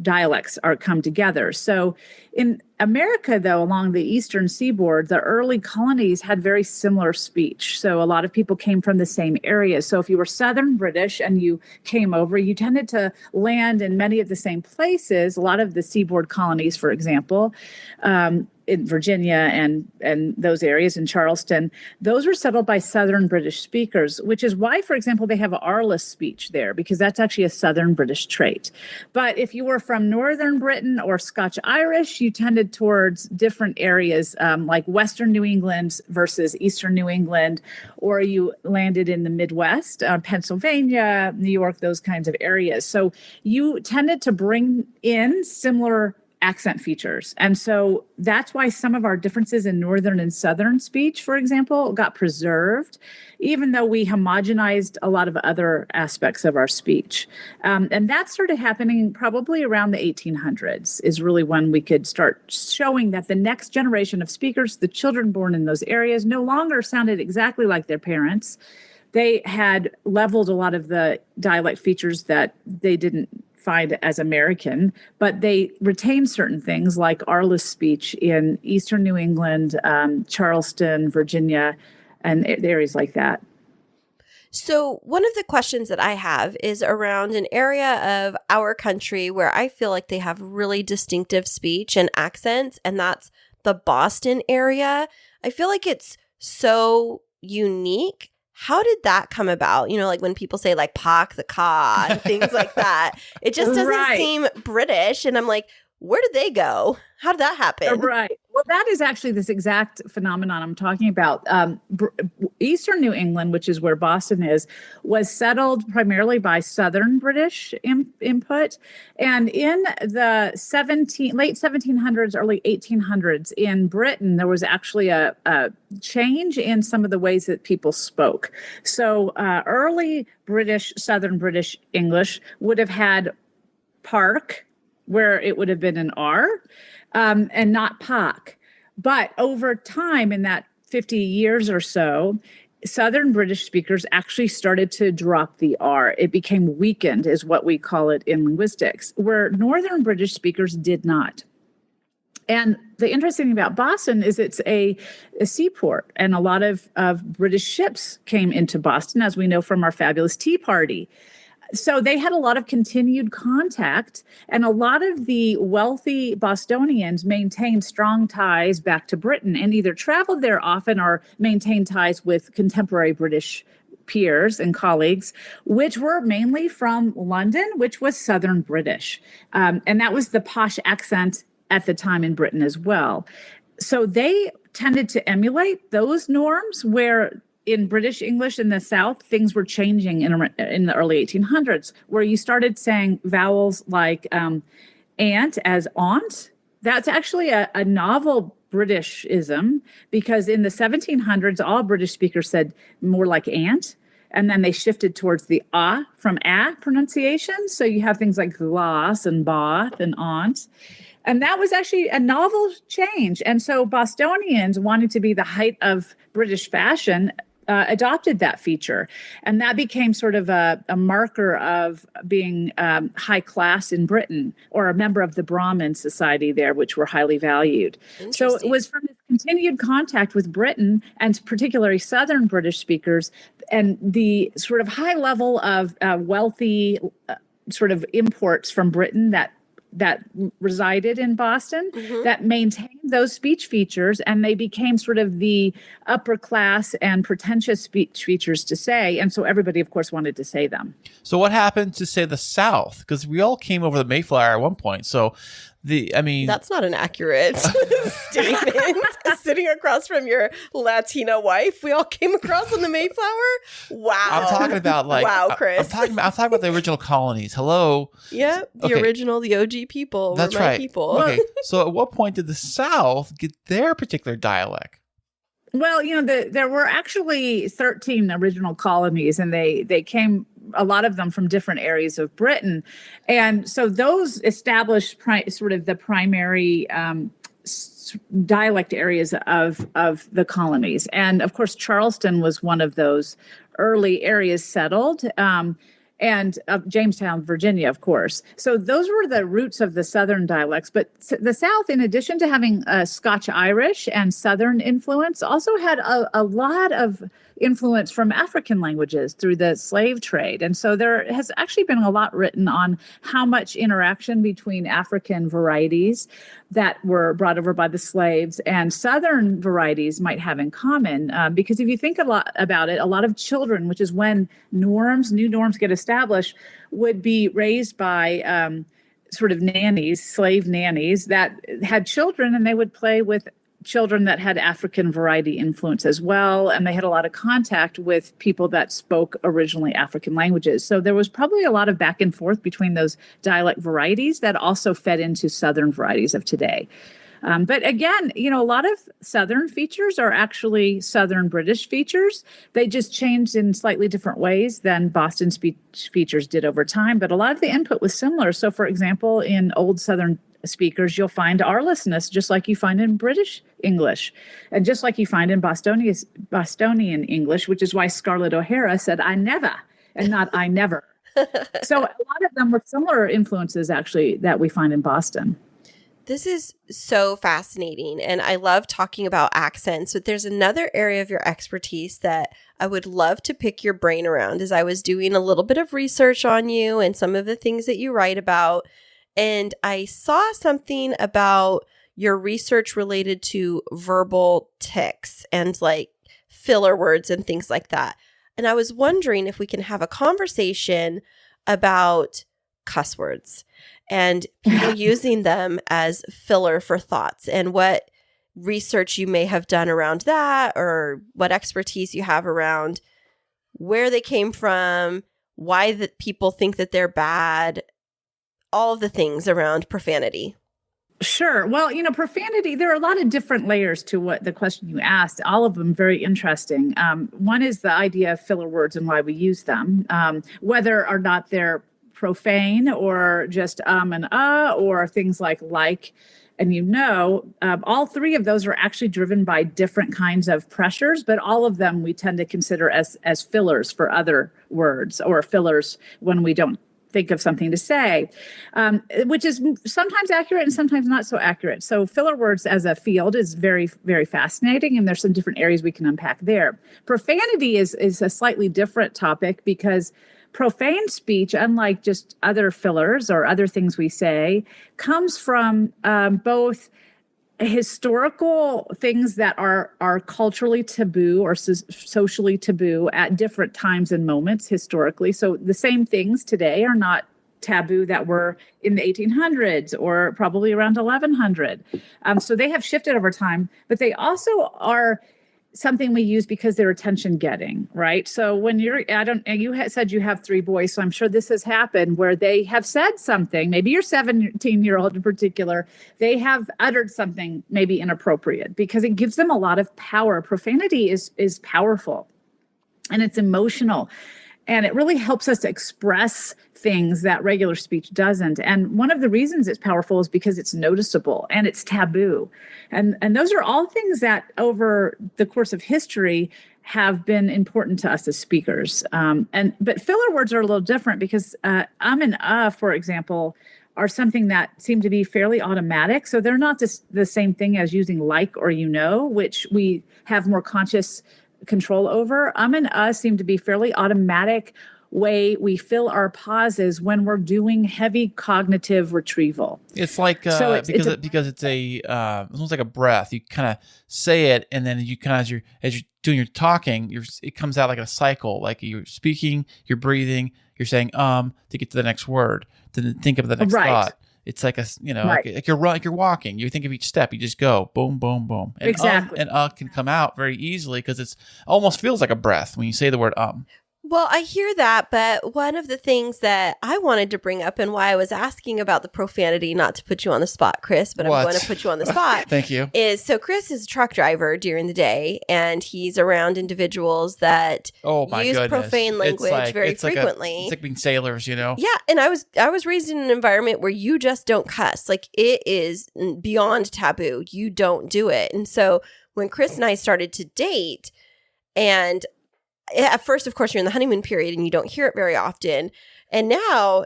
dialects come together. So in America, though, along the eastern seaboard, the early colonies had very similar speech. So a lot of people came from the same areas. So if you were Southern British and you came over, you tended to land in many of the same places. A lot of the seaboard colonies, for example, in Virginia and those areas in Charleston, those were settled by Southern British speakers, which is why, for example, they have R-less speech there, because that's actually a Southern British trait. But if you were from Northern Britain or Scotch-Irish, you tended towards different areas like Western New England versus Eastern New England, or you landed in the Midwest, Pennsylvania, New York, those kinds of areas. So you tended to bring in similar accent features. And so that's why some of our differences in Northern and Southern speech, for example, got preserved, even though we homogenized a lot of other aspects of our speech. And that started happening probably around the 1800s is really when we could start showing that the next generation of speakers, the children born in those areas, no longer sounded exactly like their parents. They had leveled a lot of the dialect features that they didn't find as American, but they retain certain things like R-less speech in Eastern New England, Charleston, Virginia, and areas like that. So one of the questions that I have is around an area of our country where I feel like they have really distinctive speech and accents, and that's the Boston area. I feel like it's so unique. How did that come about? Like when people say like park the car and things like that, it just doesn't seem British. And I'm like, where did they go? How did that happen? Right. Well, that is actually this exact phenomenon I'm talking about. Eastern New England, which is where Boston is, was settled primarily by Southern British input. And in the late 1700s, early 1800s in Britain, there was actually a change in some of the ways that people spoke. So early Southern British English would have had park, where it would have been an R, and not Pak. But over time, in that 50 years or so, Southern British speakers actually started to drop the R. It became weakened, is what we call it in linguistics, where Northern British speakers did not. And the interesting thing about Boston is it's a seaport, and a lot of British ships came into Boston, as we know from our fabulous Tea Party. So they had a lot of continued contact, and a lot of the wealthy Bostonians maintained strong ties back to Britain and either traveled there often or maintained ties with contemporary British peers and colleagues, which were mainly from London, which was Southern British. And that was the posh accent at the time in Britain as well. So they tended to emulate those norms where in British English in the South, things were changing in the early 1800s, where you started saying vowels like aunt as aunt. That's actually a novel Britishism, because in the 1700s, all British speakers said more like aunt. And then they shifted towards the from pronunciation. So you have things like glass and bath and aunt. And that was actually a novel change. And so Bostonians, wanting to be the height of British fashion, adopted that feature. And that became sort of a marker of being high class in Britain, or a member of the Brahmin society there, which were highly valued. So it was from this continued contact with Britain, and particularly Southern British speakers, and the sort of high level of wealthy sort of imports from Britain that resided in Boston, that maintained those speech features, and they became sort of the upper class and pretentious speech features to say. And so everybody, of course, wanted to say them. So what happened to, say, the South? Because we all came over the Mayflower at one point. So that's not an accurate statement. Sitting across from your Latina wife, we all came across on the Mayflower. Wow. I'm talking about wow, Kris. I'm talking about the original colonies. Hello. Yeah, the original, the OG people. That's were my right. People. Okay. So at what point did the South get their particular dialect? Well, there were actually 13 original colonies, and they came, a lot of them, from different areas of Britain. And so those established sort of the primary dialect areas of the colonies. And of course, Charleston was one of those early areas settled. And Jamestown, Virginia, of course. So those were the roots of the Southern dialects. But the South, in addition to having Scotch-Irish and Southern influence, also had a lot of influence from African languages through the slave trade. And so there has actually been a lot written on how much interaction between African varieties that were brought over by the slaves and Southern varieties might have in common. Because if you think a lot about it, a lot of children, which is when new norms get established, would be raised by sort of nannies, slave nannies that had children, and they would play with children that had African variety influence as well. And they had a lot of contact with people that spoke originally African languages. So there was probably a lot of back and forth between those dialect varieties that also fed into Southern varieties of today. But again, a lot of Southern features are actually Southern British features. They just changed in slightly different ways than Boston speech features did over time. But a lot of the input was similar. So for example, in Old Southern speakers, you'll find arlessness, just like you find in British English, and just like you find in Bostonian English, which is why Scarlett O'Hara said, "I never," and not "I never." So a lot of them were similar influences, actually, that we find in Boston. This is so fascinating, and I love talking about accents, but there's another area of your expertise that I would love to pick your brain around. As I was doing a little bit of research on you and some of the things that you write about, and I saw something about your research related to verbal tics and like filler words and things like that. And I was wondering if we can have a conversation about cuss words and people using them as filler for thoughts, and what research you may have done around that, or what expertise you have around where they came from, why that people think that they're bad, all of the things around profanity. Sure. Well, profanity, there are a lot of different layers to what the question you asked, all of them very interesting. One is the idea of filler words and why we use them, whether or not they're profane or just and or things like and all three of those are actually driven by different kinds of pressures, but all of them we tend to consider as fillers for other words, or fillers when we don't think of something to say, which is sometimes accurate and sometimes not so accurate. So filler words as a field is very, very fascinating, and there's some different areas we can unpack there. Profanity is a slightly different topic, because profane speech, unlike just other fillers or other things we say, comes from both historical things that are culturally taboo or socially taboo at different times and moments historically. So the same things today are not taboo that were in the 1800s or probably around 1100. So they have shifted over time, but they also are something we use because they're attention getting, right? So when you said you have 3 boys, so I'm sure this has happened where they have said something, maybe your 17-year-old in particular, they have uttered something maybe inappropriate because it gives them a lot of power. Profanity is powerful and it's emotional. And it really helps us to express things that regular speech doesn't. And one of the reasons it's powerful is because it's noticeable and it's taboo. And those are all things that over the course of history have been important to us as speakers. But filler words are a little different because and for example, are something that seem to be fairly automatic. So they're not the same thing as using like or which we have more conscious control over. And seem to be fairly automatic way we fill our pauses when we're doing heavy cognitive retrieval. It's like because it's almost like a breath. You kind of say it, and then you kind of as you're doing your talking, it comes out like a cycle. Like you're speaking, you're breathing, you're saying to get to the next word, then think of the next thought. It's like like you're walking. You think of each step. You just go boom, boom, boom. And exactly. And can come out very easily because it's almost feels like a breath when you say the word Well, I hear that, but one of the things that I wanted to bring up and why I was asking about the profanity, not to put you on the spot, Kris, but I'm going to put you on the spot. Thank you. So Kris is a truck driver during the day, and he's around individuals that use profane language very frequently. It's like being sailors, Yeah, and I was raised in an environment where you just don't cuss. Like it is beyond taboo. You don't do it. And so when Kris and I started to date, and at first, of course, you're in the honeymoon period and you don't hear it very often. And now,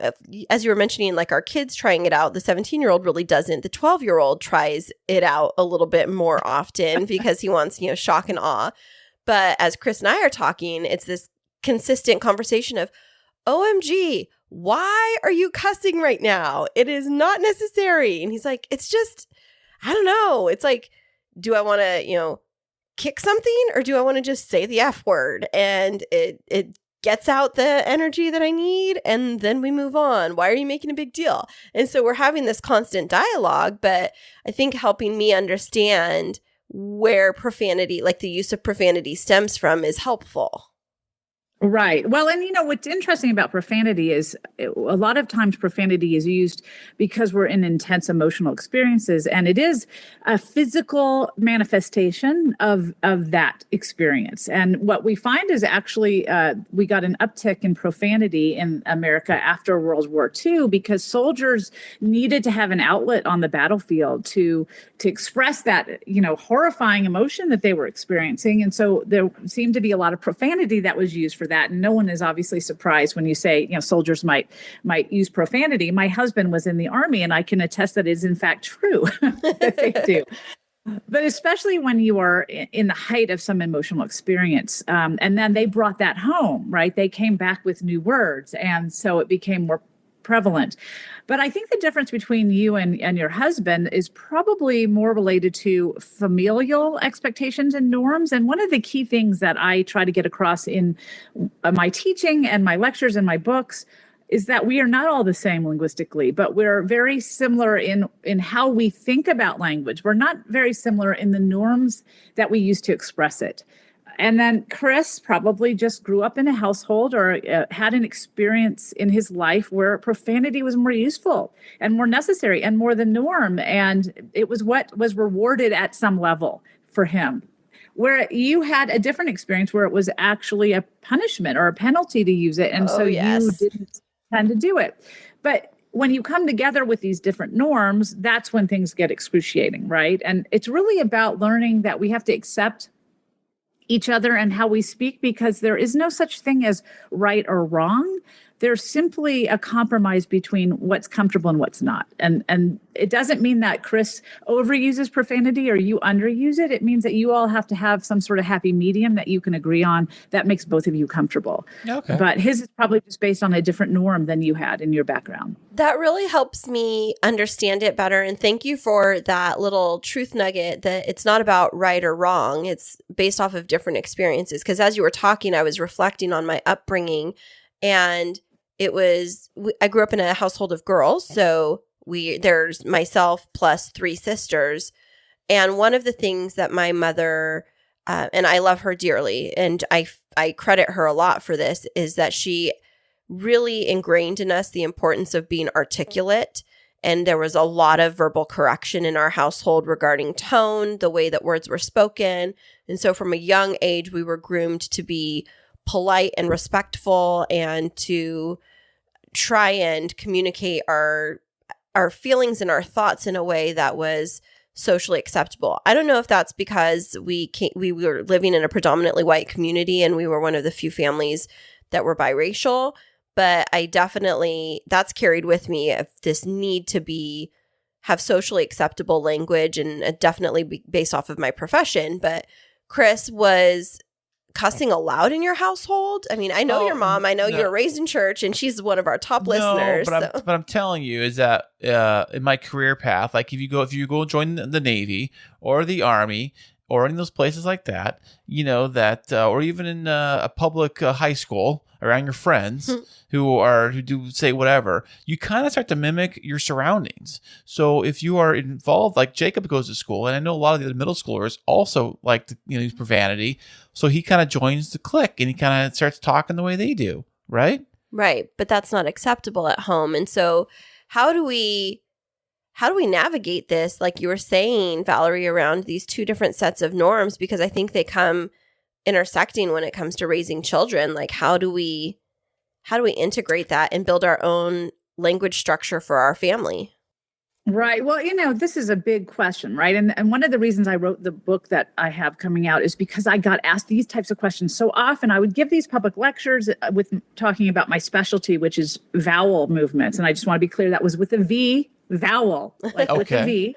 as you were mentioning, like our kids trying it out, the 17-year-old really doesn't. The 12-year-old tries it out a little bit more often because he wants, shock and awe. But as Kris and I are talking, it's this consistent conversation of, OMG, why are you cussing right now? It is not necessary. And he's like, it's just, I don't know. It's like, do I want to, kick something or do I want to just say the F word? And it gets out the energy that I need and then we move on. Why are you making a big deal? And so we're having this constant dialogue, but I think helping me understand where profanity, like the use of profanity stems from is helpful. Right. Well, and what's interesting about profanity is a lot of times profanity is used because we're in intense emotional experiences, and it is a physical manifestation of that experience. And what we find is actually we got an uptick in profanity in America after World War II because soldiers needed to have an outlet on the battlefield to express that, horrifying emotion that they were experiencing. And so there seemed to be a lot of profanity that was used for that. And no one is obviously surprised when you say, soldiers might use profanity. My husband was in the Army, and I can attest that it is in fact true that they do. But especially when you are in the height of some emotional experience. And then they brought that home, right? They came back with new words. And so it became more prevalent. But I think the difference between you and your husband is probably more related to familial expectations and norms. And one of the key things that I try to get across in my teaching and my lectures and my books is that we are not all the same linguistically, but we're very similar in how we think about language. We're not very similar in the norms that we use to express it. And then Kris probably just grew up in a household or had an experience in his life where profanity was more useful and more necessary and more the norm. And it was what was rewarded at some level for him. Where you had a different experience where it was actually a punishment or a penalty to use it. And you didn't tend to do it. But when you come together with these different norms, that's when things get excruciating, right? And it's really about learning that we have to accept each other and how we speak, because there is no such thing as right or wrong. There's simply a compromise between what's comfortable and what's not. And it doesn't mean that Kris overuses profanity or you underuse it. It means that you all have to have some sort of happy medium that you can agree on that makes both of you comfortable. Okay. But his is probably just based on a different norm than you had in your background. That really helps me understand it better. And thank you for that little truth nugget that it's not about right or wrong. It's based off of different experiences. Because as you were talking, I was reflecting on my upbringing, and I grew up in a household of girls. So there's myself plus 3 sisters. And one of the things that my mother, and I love her dearly, and I credit her a lot for this, is that she really ingrained in us the importance of being articulate. And there was a lot of verbal correction in our household regarding tone, the way that words were spoken. And so from a young age, we were groomed to be polite and respectful and to try and communicate our feelings and our thoughts in a way that was socially acceptable. I don't know if that's because we were living in a predominantly white community and we were one of the few families that were biracial, but I definitely, that's carried with me of this need to have socially acceptable language, and definitely based off of my profession. But Kris, was cussing allowed in your household? I mean, I know your mom. I know you were raised in church, and she's one of our top listeners. But I'm telling you is that in my career path, like if you go join the Navy or the Army or in those places like that, you know that, or even in a public high school around your friends who do say whatever, you kind of start to mimic your surroundings. So if you are involved, like Jacob goes to school, and I know a lot of the other middle schoolers also like to use profanity. So he kind of joins the clique and he kind of starts talking the way they do, right? Right, but that's not acceptable at home. And so how do we navigate this, like you were saying, Valerie, around these 2 different sets of norms? Because I think they come intersecting when it comes to raising children. Like how do we integrate that and build our own language structure for our family? Right. Well, this is a big question, right? And one of the reasons I wrote the book that I have coming out is because I got asked these types of questions so often. I would give these public lectures with talking about my specialty, which is vowel movements. And I just want to be clear, that was with a V, vowel, like with a V.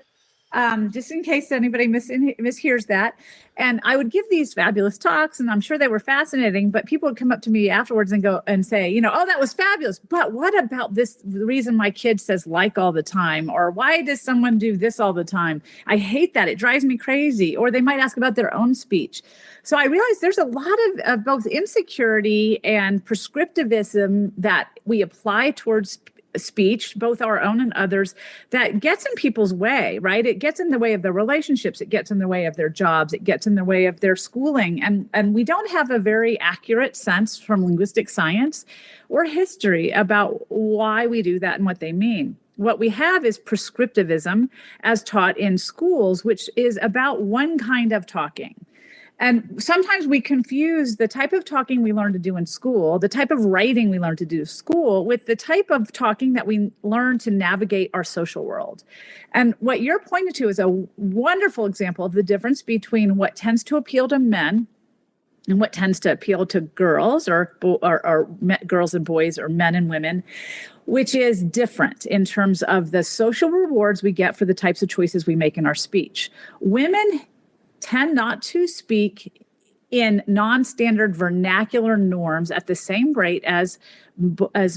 Just in case anybody mishears that. And I would give these fabulous talks, and I'm sure they were fascinating, but people would come up to me afterwards and go and say, oh, that was fabulous. But what about the reason my kid says like all the time? Or why does someone do this all the time? I hate that. It drives me crazy. Or they might ask about their own speech. So I realized there's a lot of both insecurity and prescriptivism that we apply towards speech, both our own and others, that gets in people's way, right? It gets in the way of their relationships. It gets in the way of their jobs. It gets in the way of their schooling. And we don't have a very accurate sense from linguistic science or history about why we do that and what they mean. What we have is prescriptivism as taught in schools, which is about one kind of talking. And sometimes we confuse the type of talking we learn to do in school, the type of writing we learn to do in school, with the type of talking that we learn to navigate our social world. And what you're pointing to is a wonderful example of the difference between what tends to appeal to men and what tends to appeal to girls or girls and boys or men and women, which is different in terms of the social rewards we get for the types of choices we make in our speech. Women tend not to speak in non-standard vernacular norms at the same rate as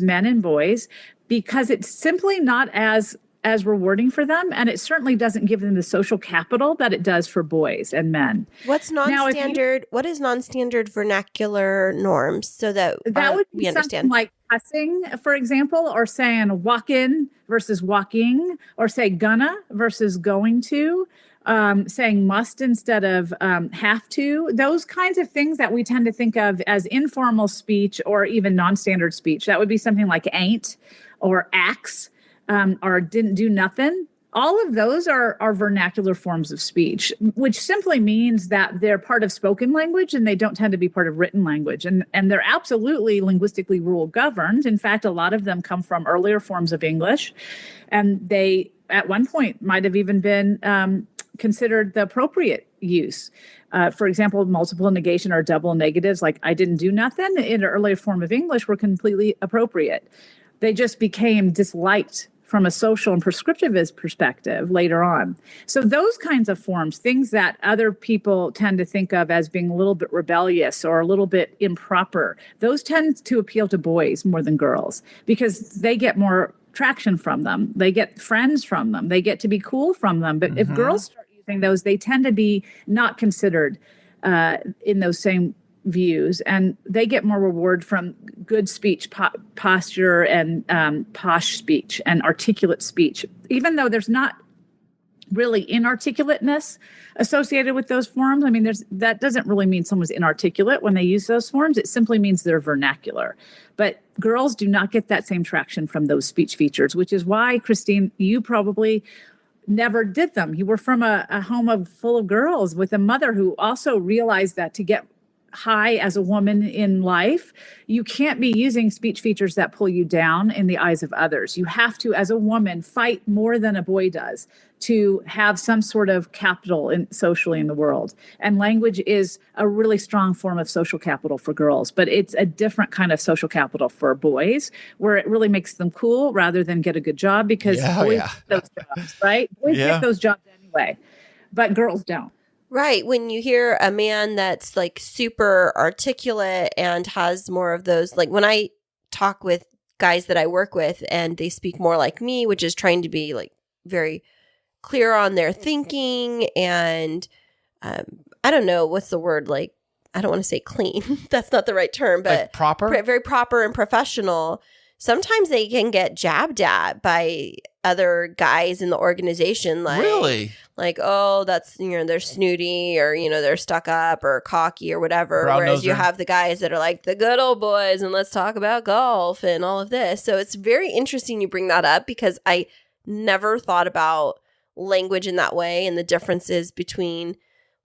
men and boys, because it's simply not as rewarding for them, and it certainly doesn't give them the social capital that it does for boys and men. What's non-standard? What is non-standard vernacular norms, so that would be we understand? Something like cussing, for example, or saying walk-in versus walking, or say gonna versus going to. Saying must instead of have to, those kinds of things that we tend to think of as informal speech or even non-standard speech. That would be something like ain't or ax or didn't do nothing. All of those are vernacular forms of speech, which simply means that they're part of spoken language and they don't tend to be part of written language. And they're absolutely linguistically rule governed. In fact, a lot of them come from earlier forms of English. And they, at one point, might have even been considered the appropriate use. For example, multiple negation or double negatives, like I didn't do nothing, in an earlier form of English were completely appropriate. They just became disliked from a social and prescriptivist perspective later on. So those kinds of forms, things that other people tend to think of as being a little bit rebellious or a little bit improper, those tend to appeal to boys more than girls because they get more traction from them. They get friends from them. They get to be cool from them. But if girls start using those, they tend to be not considered in those same views, and they get more reward from good speech posture and posh speech and articulate speech, even though there's not really inarticulateness associated with those forms. I mean, that doesn't really mean someone's inarticulate when they use those forms. It simply means they're vernacular. But girls do not get that same traction from those speech features, which is why, Kristine, you probably never did them. You were from a home full of girls with a mother who also realized that to get high as a woman in life, you can't be using speech features that pull you down in the eyes of others. You have to, as a woman, fight more than a boy does to have some sort of capital socially in the world. And language is a really strong form of social capital for girls, but it's a different kind of social capital for boys, where it really makes them cool rather than get a good job, because boys get those jobs, right? Boys get those jobs anyway, but girls don't. Right. When you hear a man that's like super articulate and has more of those, like when I talk with guys that I work with and they speak more like me, which is trying to be like very clear on their thinking and I don't know, what's the word? Like, I don't want to say clean. That's not the right term, but like proper, very proper and professional. Sometimes they can get jabbed at by other guys in the organization. Like, really? Like, oh, that's, they're snooty, or, they're stuck up or cocky or whatever. Brown Whereas noser. you have the guys that are like the good old boys and let's talk about golf and all of this. So it's very interesting you bring that up, because I never thought about language in that way and the differences between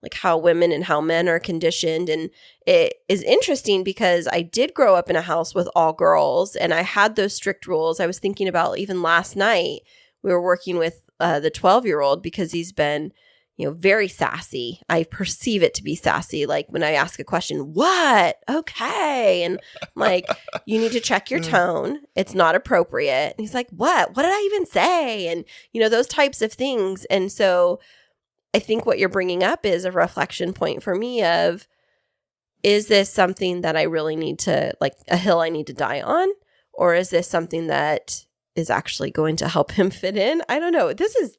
like how women and how men are conditioned. And it is interesting because I did grow up in a house with all girls and I had those strict rules. I was thinking about even last night, we were working with the 12-year-old because he's been, very sassy. I perceive it to be sassy. Like when I ask a question, what? Okay. And I'm like, you need to check your tone. It's not appropriate. And he's like, what? What did I even say? And, those types of things. And so I think what you're bringing up is a reflection point for me of, is this something that I really need to, like a hill I need to die on? Or is this something that is actually going to help him fit in? I don't know. This is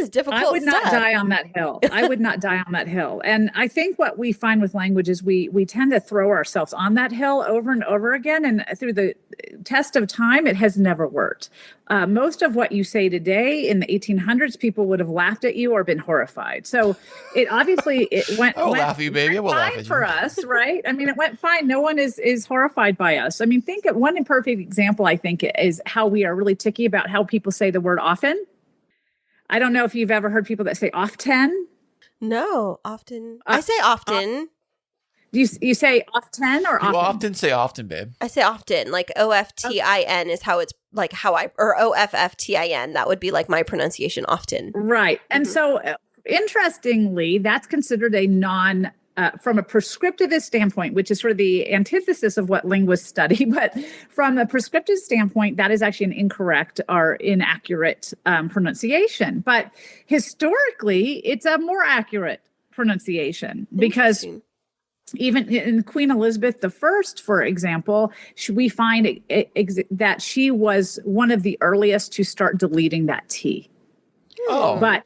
difficult. I would not die on that hill. I would not die on that hill. And I think what we find with language is we tend to throw ourselves on that hill over and over again. And through the test of time, it has never worked. Most of what you say today in the 1800s, people would have laughed at you or been horrified. So it obviously went. I'll laugh at you, baby. I will laugh at you. For us, right? I mean, it went fine. No one is horrified by us. I mean, think of one perfect example, I think, is how we are really ticky about how people say the word often. I don't know if you've ever heard people that say often. No, often. I say often. Do you say often or often? You often say often, babe. I say often, like OFTIN is how it's like or OFFTIN. That would be like my pronunciation, often. Right. And so interestingly, that's considered a from a prescriptivist standpoint, which is sort of the antithesis of what linguists study, but from a prescriptive standpoint, that is actually an incorrect or inaccurate pronunciation. But historically, it's a more accurate pronunciation, because even in Queen Elizabeth I, for example, we find that she was one of the earliest to start deleting that T. Oh. But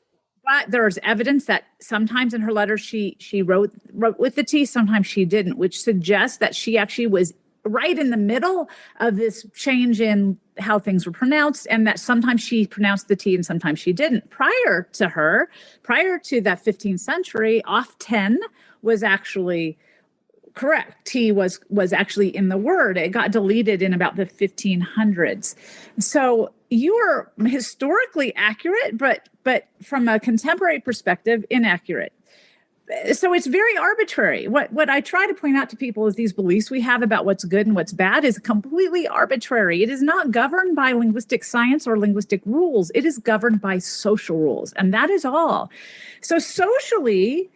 there's evidence that sometimes in her letters she wrote with the T, sometimes she didn't, which suggests that she actually was right in the middle of this change in how things were pronounced, and that sometimes she pronounced the T and sometimes she didn't. Prior to that 15th century, often was actually correct. T was actually in the word. It got deleted in about the 1500s. So you are historically accurate, but from a contemporary perspective, inaccurate. So it's very arbitrary. What I try to point out to people is these beliefs we have about what's good and what's bad is completely arbitrary. It is not governed by linguistic science or linguistic rules. It is governed by social rules, and that is all. So socially,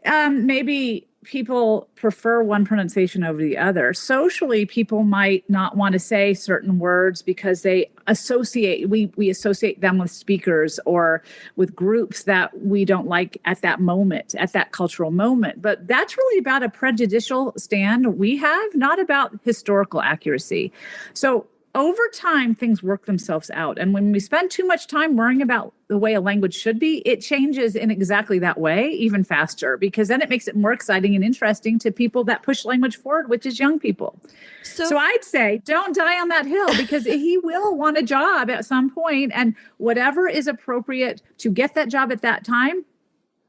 maybe people prefer one pronunciation over the other. Socially, people might not want to say certain words because they associate, we associate them with speakers or with groups that we don't like at that moment, at that cultural moment. But that's really about a prejudicial stand we have, not about historical accuracy. So over time, things work themselves out. And when we spend too much time worrying about the way a language should be, it changes in exactly that way, even faster, because then it makes it more exciting and interesting to people that push language forward, which is young people. So I'd say don't die on that hill, because he will want a job at some point, and whatever is appropriate to get that job at that time,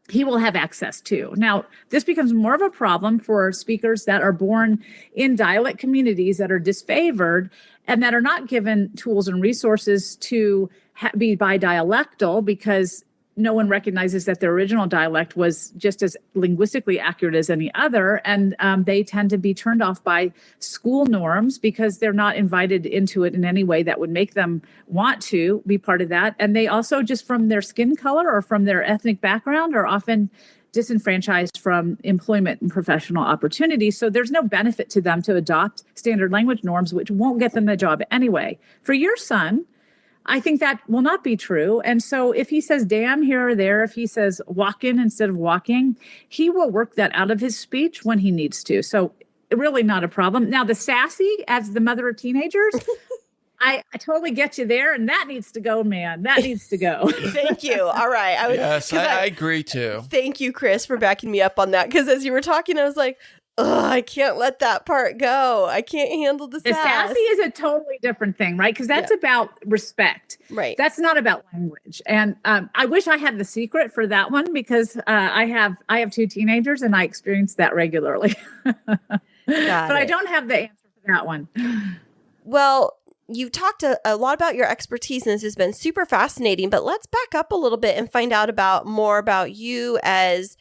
he will have access to. Now, this becomes more of a problem for speakers that are born in dialect communities that are disfavored and that are not given tools and resources to be bidialectal, because no one recognizes that their original dialect was just as linguistically accurate as any other. And they tend to be turned off by school norms because they're not invited into it in any way that would make them want to be part of that. And they also, just from their skin color or from their ethnic background, are often disenfranchised from employment and professional opportunities. So there's no benefit to them to adopt standard language norms, which won't get them the job anyway. For your son, I think that will not be true. And so if he says damn here or there, if he says walkin' instead of walking, he will work that out of his speech when he needs to. So really not a problem. Now, the sassy, as the mother of teenagers, I totally get you there. And that needs to go, man. That needs to go. Thank you. All right. I agree too. Thank you, Kris, for backing me up on that. Because as you were talking, I was like, I can't let that part go. I can't handle the sass. Sassy is a totally different thing, right? Because that's about respect. Right. That's not about language. And I wish I had the secret for that one, because I have two teenagers and I experience that regularly. But I don't have the answer for that one. Well, you've talked a lot about your expertise, and this has been super fascinating. But let's back up a little bit and find out more about you as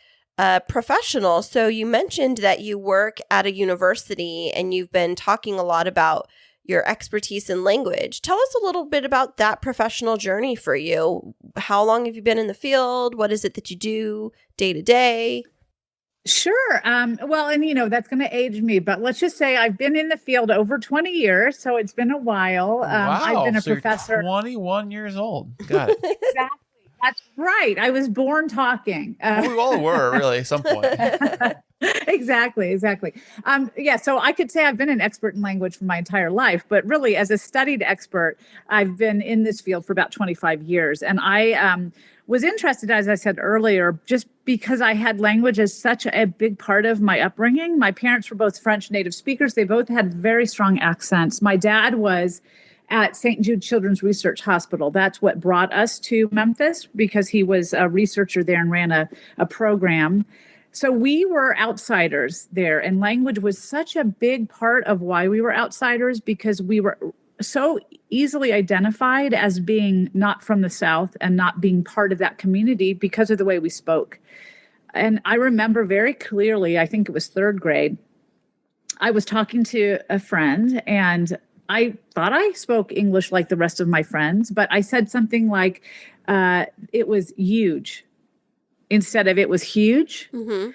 professional. So you mentioned that you work at a university and you've been talking a lot about your expertise in language. Tell us a little bit about that professional journey for you. How long have you been in the field? What is it that you do day to day? Sure. Well, and that's going to age me, but let's just say I've been in the field over 20 years. So it's been a while. Wow. I've been a So professor. You're 21 years old. Got it. Exactly. That's right. I was born talking. We all were, really, at some point. Exactly. So I could say I've been an expert in language for my entire life, but really, as a studied expert, I've been in this field for about 25 years. And I was interested, as I said earlier, just because I had language as such a big part of my upbringing. My parents were both French native speakers. They both had very strong accents. My dad was at St. Jude Children's Research Hospital. That's what brought us to Memphis, because he was a researcher there and ran a program. So we were outsiders there, and language was such a big part of why we were outsiders, because we were so easily identified as being not from the South and not being part of that community because of the way we spoke. And I remember very clearly, I think it was third grade, I was talking to a friend, and I thought I spoke English like the rest of my friends, but I said something like, it was huge instead of it was huge. Mm-hmm.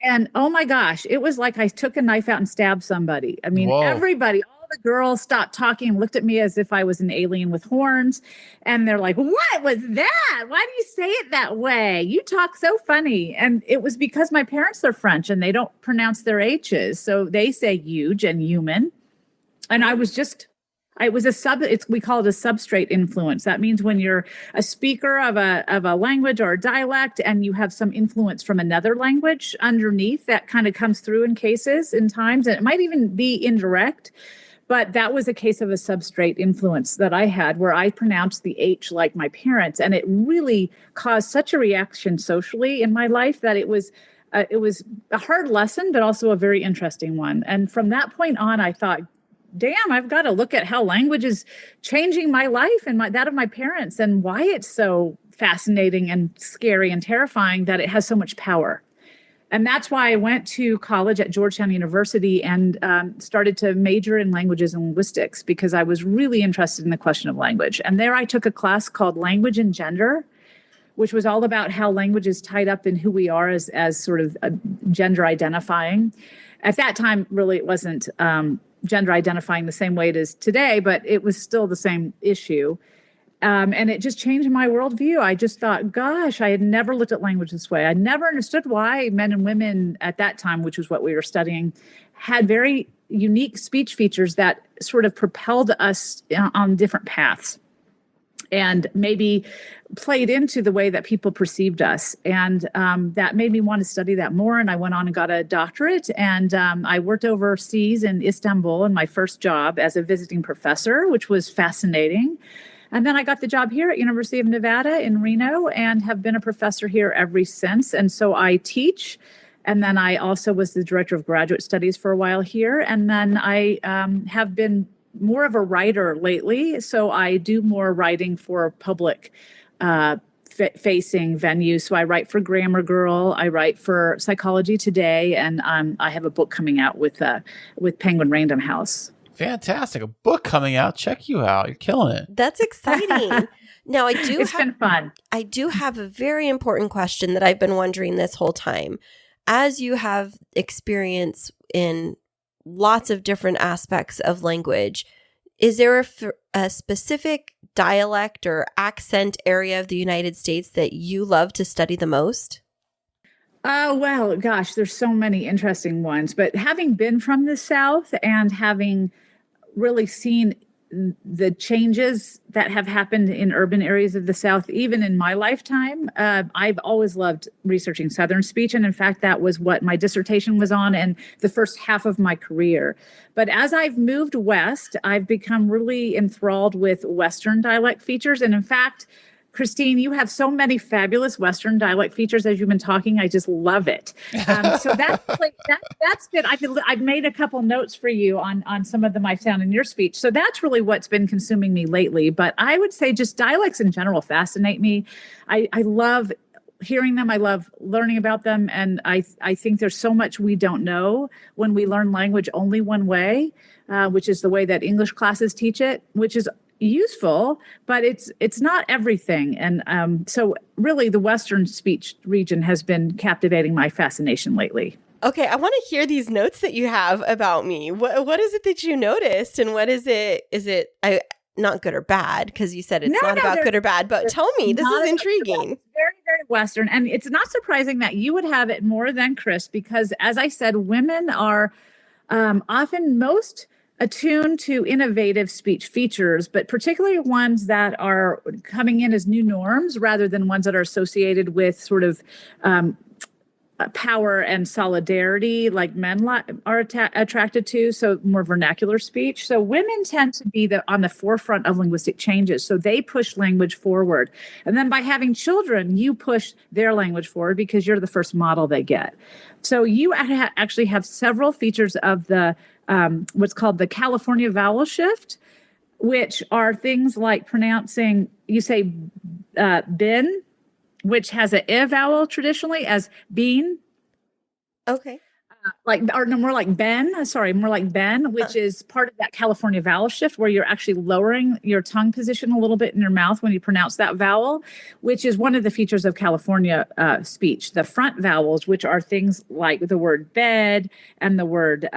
And oh my gosh, it was like I took a knife out and stabbed somebody. I mean, everybody, all the girls stopped talking and looked at me as if I was an alien with horns. And they're like, what was that? Why do you say it that way? You talk so funny. And it was because my parents are French and they don't pronounce their H's. So they say huge and human. And we call it a substrate influence. That means when you're a speaker of a language or a dialect and you have some influence from another language underneath, that kind of comes through in cases in times, and it might even be indirect. But that was a case of a substrate influence that I had, where I pronounced the H like my parents. And it really caused such a reaction socially in my life that it was a hard lesson, but also a very interesting one. And from that point on, I thought, damn, I've got to look at how language is changing my life and that of my parents, and why it's so fascinating and scary and terrifying that it has so much power. And that's why I went to college at Georgetown University and started to major in languages and linguistics, because I was really interested in the question of language. And there I took a class called Language and Gender, which was all about how language is tied up in who we are as sort of gender identifying. At that time, really, it wasn't gender identifying the same way it is today, but it was still the same issue. And it just changed my worldview. I just thought, gosh, I had never looked at language this way. I never understood why men and women at that time, which was what we were studying, had very unique speech features that sort of propelled us on different paths and maybe played into the way that people perceived us. And that made me want to study that more. And I went on and got a doctorate. And I worked overseas in Istanbul in my first job as a visiting professor, which was fascinating. And then I got the job here at University of Nevada in Reno and have been a professor here ever since. And so I teach. And then I also was the director of graduate studies for a while here. And then I have been more of a writer lately. So I do more writing for public facing venues. So I write for Grammar Girl, I write for Psychology Today, and I have a book coming out with Penguin Random House. Fantastic. A book coming out. Check you out. You're killing it. That's exciting. Now, It's been fun. I do have a very important question that I've been wondering this whole time. As you have experience in lots of different aspects of language, is there a specific dialect or accent area of the United States that you love to study the most? Well, gosh, there's so many interesting ones. But having been from the South and having really seen the changes that have happened in urban areas of the South, even in my lifetime, I've always loved researching Southern speech. And in fact, that was what my dissertation was on and the first half of my career. But as I've moved west, I've become really enthralled with Western dialect features. And in fact, Kristine, you have so many fabulous Western dialect features as you've been talking. I just love it. So that's been, I've made a couple notes for you on some of them I found in your speech. So that's really what's been consuming me lately. But I would say just dialects in general fascinate me. I love hearing them. I love learning about them. And I think there's so much we don't know when we learn language only one way, which is the way that English classes teach it, which is useful, but it's not everything. And so really the Western speech region has been captivating my fascination lately. Okay, I want to hear these notes that you have about me. What is it that you noticed, and what is it? Is it not good or bad? Because you said it's not about good or bad, but tell me, this is intriguing. It's very, very Western. And it's not surprising that you would have it more than Kris, because as I said, women are often most attuned to innovative speech features, but particularly ones that are coming in as new norms rather than ones that are associated with sort of power and solidarity like men are attracted to, so more vernacular speech. So women tend to be on the forefront of linguistic changes. So they push language forward. And then by having children, you push their language forward because you're the first model they get. So you actually have several features of the what's called the California vowel shift, which are things like pronouncing, you say bin, which has an I vowel traditionally as bean. Okay. More like Ben, which is part of that California vowel shift where you're actually lowering your tongue position a little bit in your mouth when you pronounce that vowel, which is one of the features of California speech. The front vowels, which are things like the word bed and the word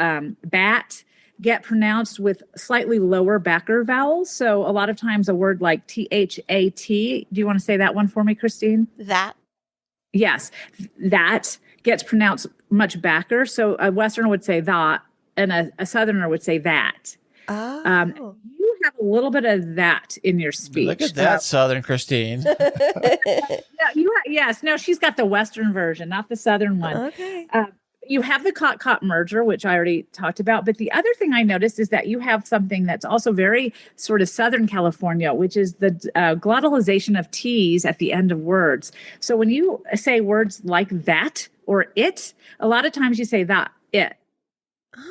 bat, get pronounced with slightly lower backer vowels. So a lot of times a word like T-H-A-T, do you want to say that one for me, Kristine? That? Yes, that gets pronounced much backer. So a Westerner would say that, and a Southerner would say that. Oh. You have a little bit of that in your speech. Look at that, Southern Kristine. Yes, no, she's got the Western version, not the Southern one. Okay. You have the cot merger, which I already talked about. But the other thing I noticed is that you have something that's also very sort of Southern California, which is the glottalization of T's at the end of words. So when you say words like that or it, a lot of times you say that, it,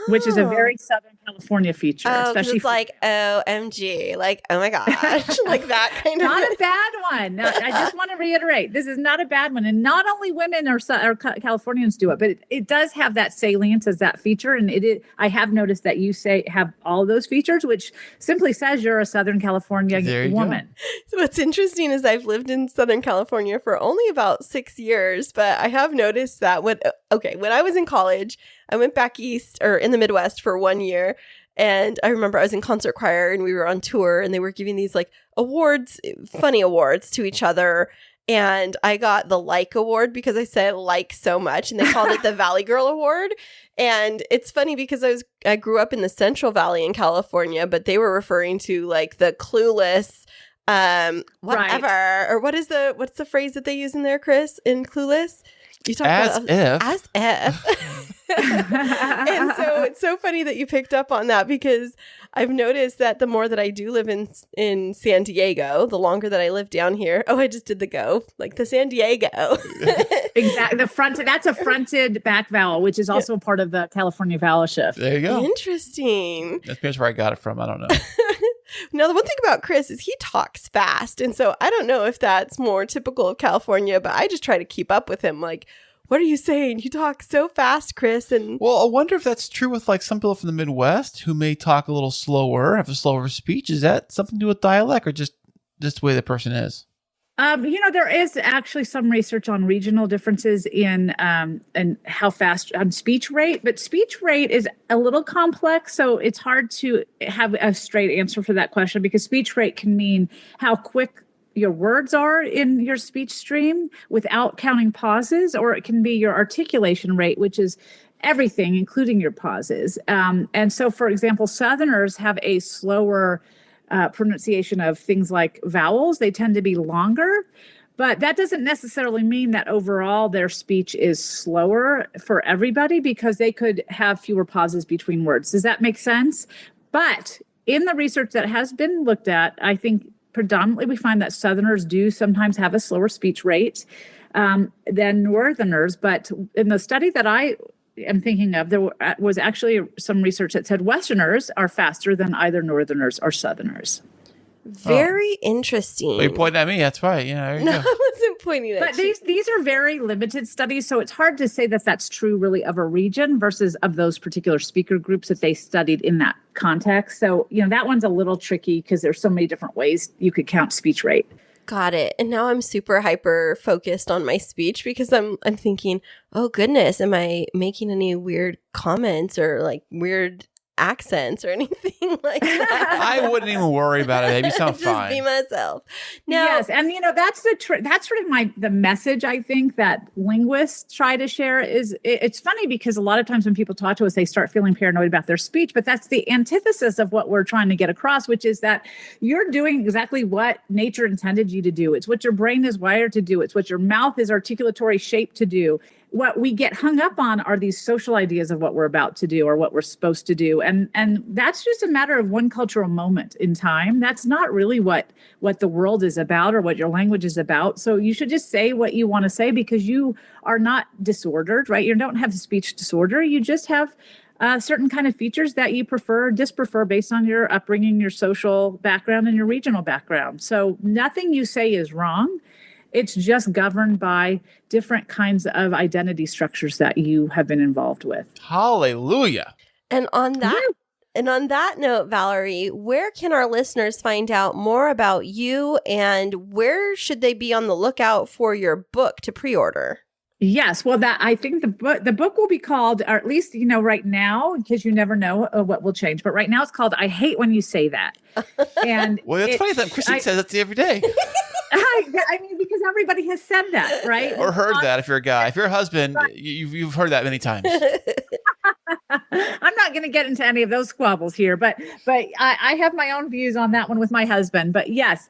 which is a very Southern California feature. Oh, especially it's like OMG, like, oh my gosh, like that kind of. Not a bad one. No, I just want to reiterate, this is not a bad one. And not only women or Californians do it, but it does have that salience as that feature. And I have noticed that you have all those features, which simply says you're a Southern California woman. So what's interesting is I've lived in Southern California for only about 6 years, but I have noticed that when I was in college, I went back east or in the Midwest for 1 year. And I remember I was in concert choir and we were on tour and they were giving these like awards, funny awards to each other. And I got the like award because I said like so much, and they called it the Valley Girl Award. And it's funny because I grew up in the Central Valley in California, but they were referring to like the clueless, whatever, Right. or what's the phrase that they use in there, Kris, in Clueless? You talk As if. And so it's so funny that you picked up on that, because I've noticed that the more that I do live in San Diego, the longer that I live down here. Oh, I just did the go, like the San Diego. Exactly. That's a fronted back vowel, which is also a part of the California vowel shift. There you go. Interesting. That's where I got it from. I don't know. Now, the one thing about Kris is he talks fast. And so I don't know if that's more typical of California, but I just try to keep up with him. Like, what are you saying? You talk so fast, Kris. And Well, I wonder if that's true with like some people from the Midwest who may talk a little slower, have a slower speech. Is that something to do with dialect, or just the way the person is? There is actually some research on regional differences in and how fast on speech rate, but speech rate is a little complex, so it's hard to have a straight answer for that question, because speech rate can mean how quick your words are in your speech stream without counting pauses, or it can be your articulation rate, which is everything, including your pauses. And so, for example, Southerners have a slower pronunciation of things like vowels. They tend to be longer, but that doesn't necessarily mean that overall their speech is slower for everybody, because they could have fewer pauses between words. Does that make sense? But in the research that has been looked at, I think predominantly we find that Southerners do sometimes have a slower speech rate than Northerners. But in the study that I am thinking of, there was actually some research that said Westerners are faster than either Northerners or Southerners. very interesting. Well, you pointed at me. That's right. Yeah, there you No, go. I wasn't pointing at But you. these are very limited studies, so it's hard to say that that's true really of a region versus of those particular speaker groups that they studied in that context. So, that one's a little tricky because there's so many different ways you could count speech rate. Got it. And now I'm super hyper focused on my speech, because I'm thinking, oh goodness, am I making any weird comments or like weird accents or anything like that? I wouldn't even worry about it, babe. You sound Just fine. be myself. Now, Yes, and that's that's sort of the message I think that linguists try to share. Is it's funny because a lot of times when people talk to us, they start feeling paranoid about their speech, but that's the antithesis of what we're trying to get across, which is that you're doing exactly what nature intended you to do. It's what your brain is wired to do. It's what your mouth is articulatory shaped to do. What we get hung up on are these social ideas of what we're about to do or what we're supposed to do. And that's just a matter of one cultural moment in time. That's not really what the world is about or what your language is about. So you should just say what you want to say, because you are not disordered, right? You don't have a speech disorder. You just have certain kind of features that you prefer or disprefer based on your upbringing, your social background, and your regional background. So nothing you say is wrong. It's just governed by different kinds of identity structures that you have been involved with. Hallelujah. and on that note, Valerie, where can our listeners find out more about you, and where should they be on the lookout for your book to pre-order? Yes, well, that I think the book will be called, or at least right now, because you never know what will change. But right now, it's called "I Hate When You Say That." And Well, that's funny that Kristine says that every day. I mean, because everybody has said that, right? Or heard that if you're a guy. If you're a husband, you've heard that many times. I'm not going to get into any of those squabbles here, but I have my own views on that one with my husband. But yes,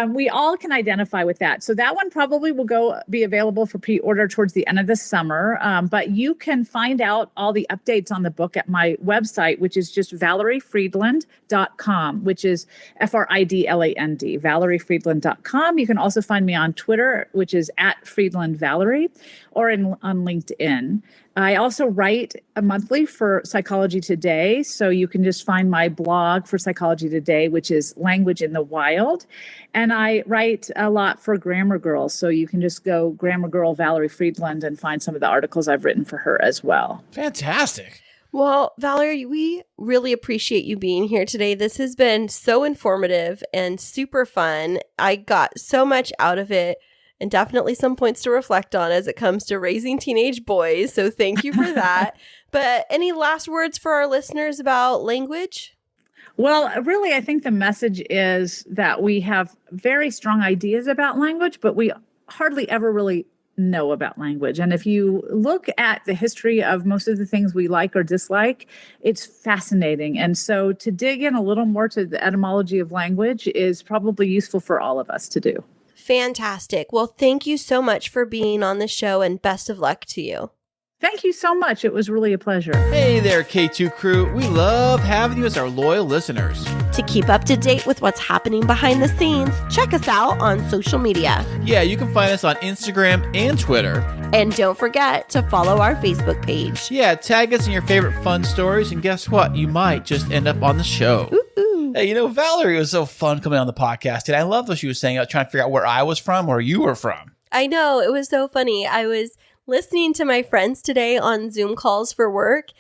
we all can identify with that. So that one probably will be available for pre-order towards the end of the summer. But you can find out all the updates on the book at my website, which is just valeriefridland.com, which is Fridland, valeriefridland.com. You can also find me on Twitter, which is @FriedlandValerie, or on LinkedIn. I also write monthly for Psychology Today. So you can just find my blog for Psychology Today, which is Language in the Wild. And I write a lot for Grammar Girl. So you can just go Grammar Girl Valerie Fridland and find some of the articles I've written for her as well. Fantastic. Well, Valerie, we really appreciate you being here today. This has been so informative and super fun. I got so much out of it, and definitely some points to reflect on as it comes to raising teenage boys. So thank you for that. But any last words for our listeners about language? Well, really, I think the message is that we have very strong ideas about language, but we hardly ever really know about language. And if you look at the history of most of the things we like or dislike, it's fascinating. And so to dig in a little more to the etymology of language is probably useful for all of us to do. Fantastic. Well, thank you so much for being on the show, and best of luck to you. Thank you so much. It was really a pleasure. Hey there, K2 crew. We love having you as our loyal listeners. To keep up to date with what's happening behind the scenes, check us out on social media. Yeah, you can find us on Instagram and Twitter. And don't forget to follow our Facebook page. Yeah, tag us in your favorite fun stories, and guess what? You might just end up on the show. Ooh. Hey, Valerie was so fun coming on the podcast, and I love what she was saying about trying to figure out where I was from or you were from. I know. It was so funny. I was listening to my friends today on Zoom calls for work,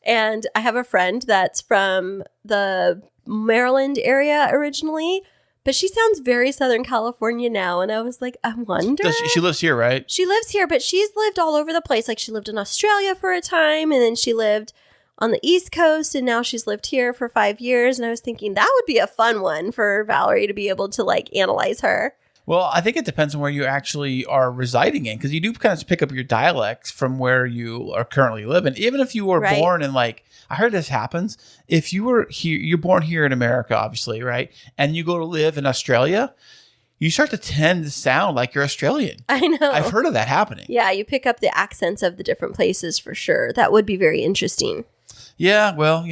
and I have a friend that's from the Maryland area originally, but she sounds very Southern California now, and I was like, I wonder. She lives here, right? She lives here, but she's lived all over the place. Like, she lived in Australia for a time, and then she lived on the East Coast, and now she's lived here for 5 years, and I was thinking that would be a fun one for Valerie to be able to, like, analyze her. Well, I think it depends on where you actually are residing in, because you do kind of pick up your dialects from where you are currently living. Even if you were born in, like, I heard this happens. If you were here, you're born here in America, obviously, right? And you go to live in Australia, you start to tend to sound like you're Australian. I know. I've heard of that happening. Yeah, you pick up the accents of the different places for sure. That would be very interesting. Yeah, well,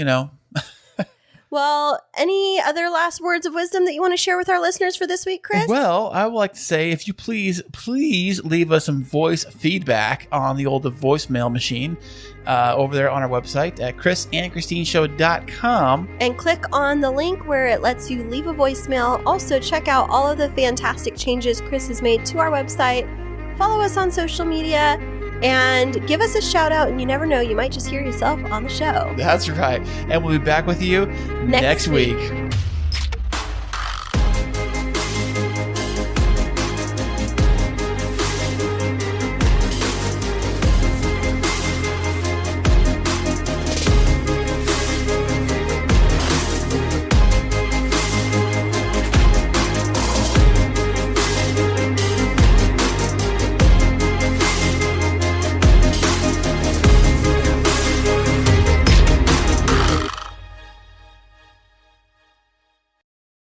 Well, any other last words of wisdom that you want to share with our listeners for this week, Chris? Well, I would like to say, if you please leave us some voice feedback on the old voicemail machine over there on our website at krisandchristineshow.com. And click on the link where it lets you leave a voicemail. Also, check out all of the fantastic changes Chris has made to our website. Follow us on social media. And give us a shout out, and you never know, you might just hear yourself on the show. That's right. And we'll be back with you next week.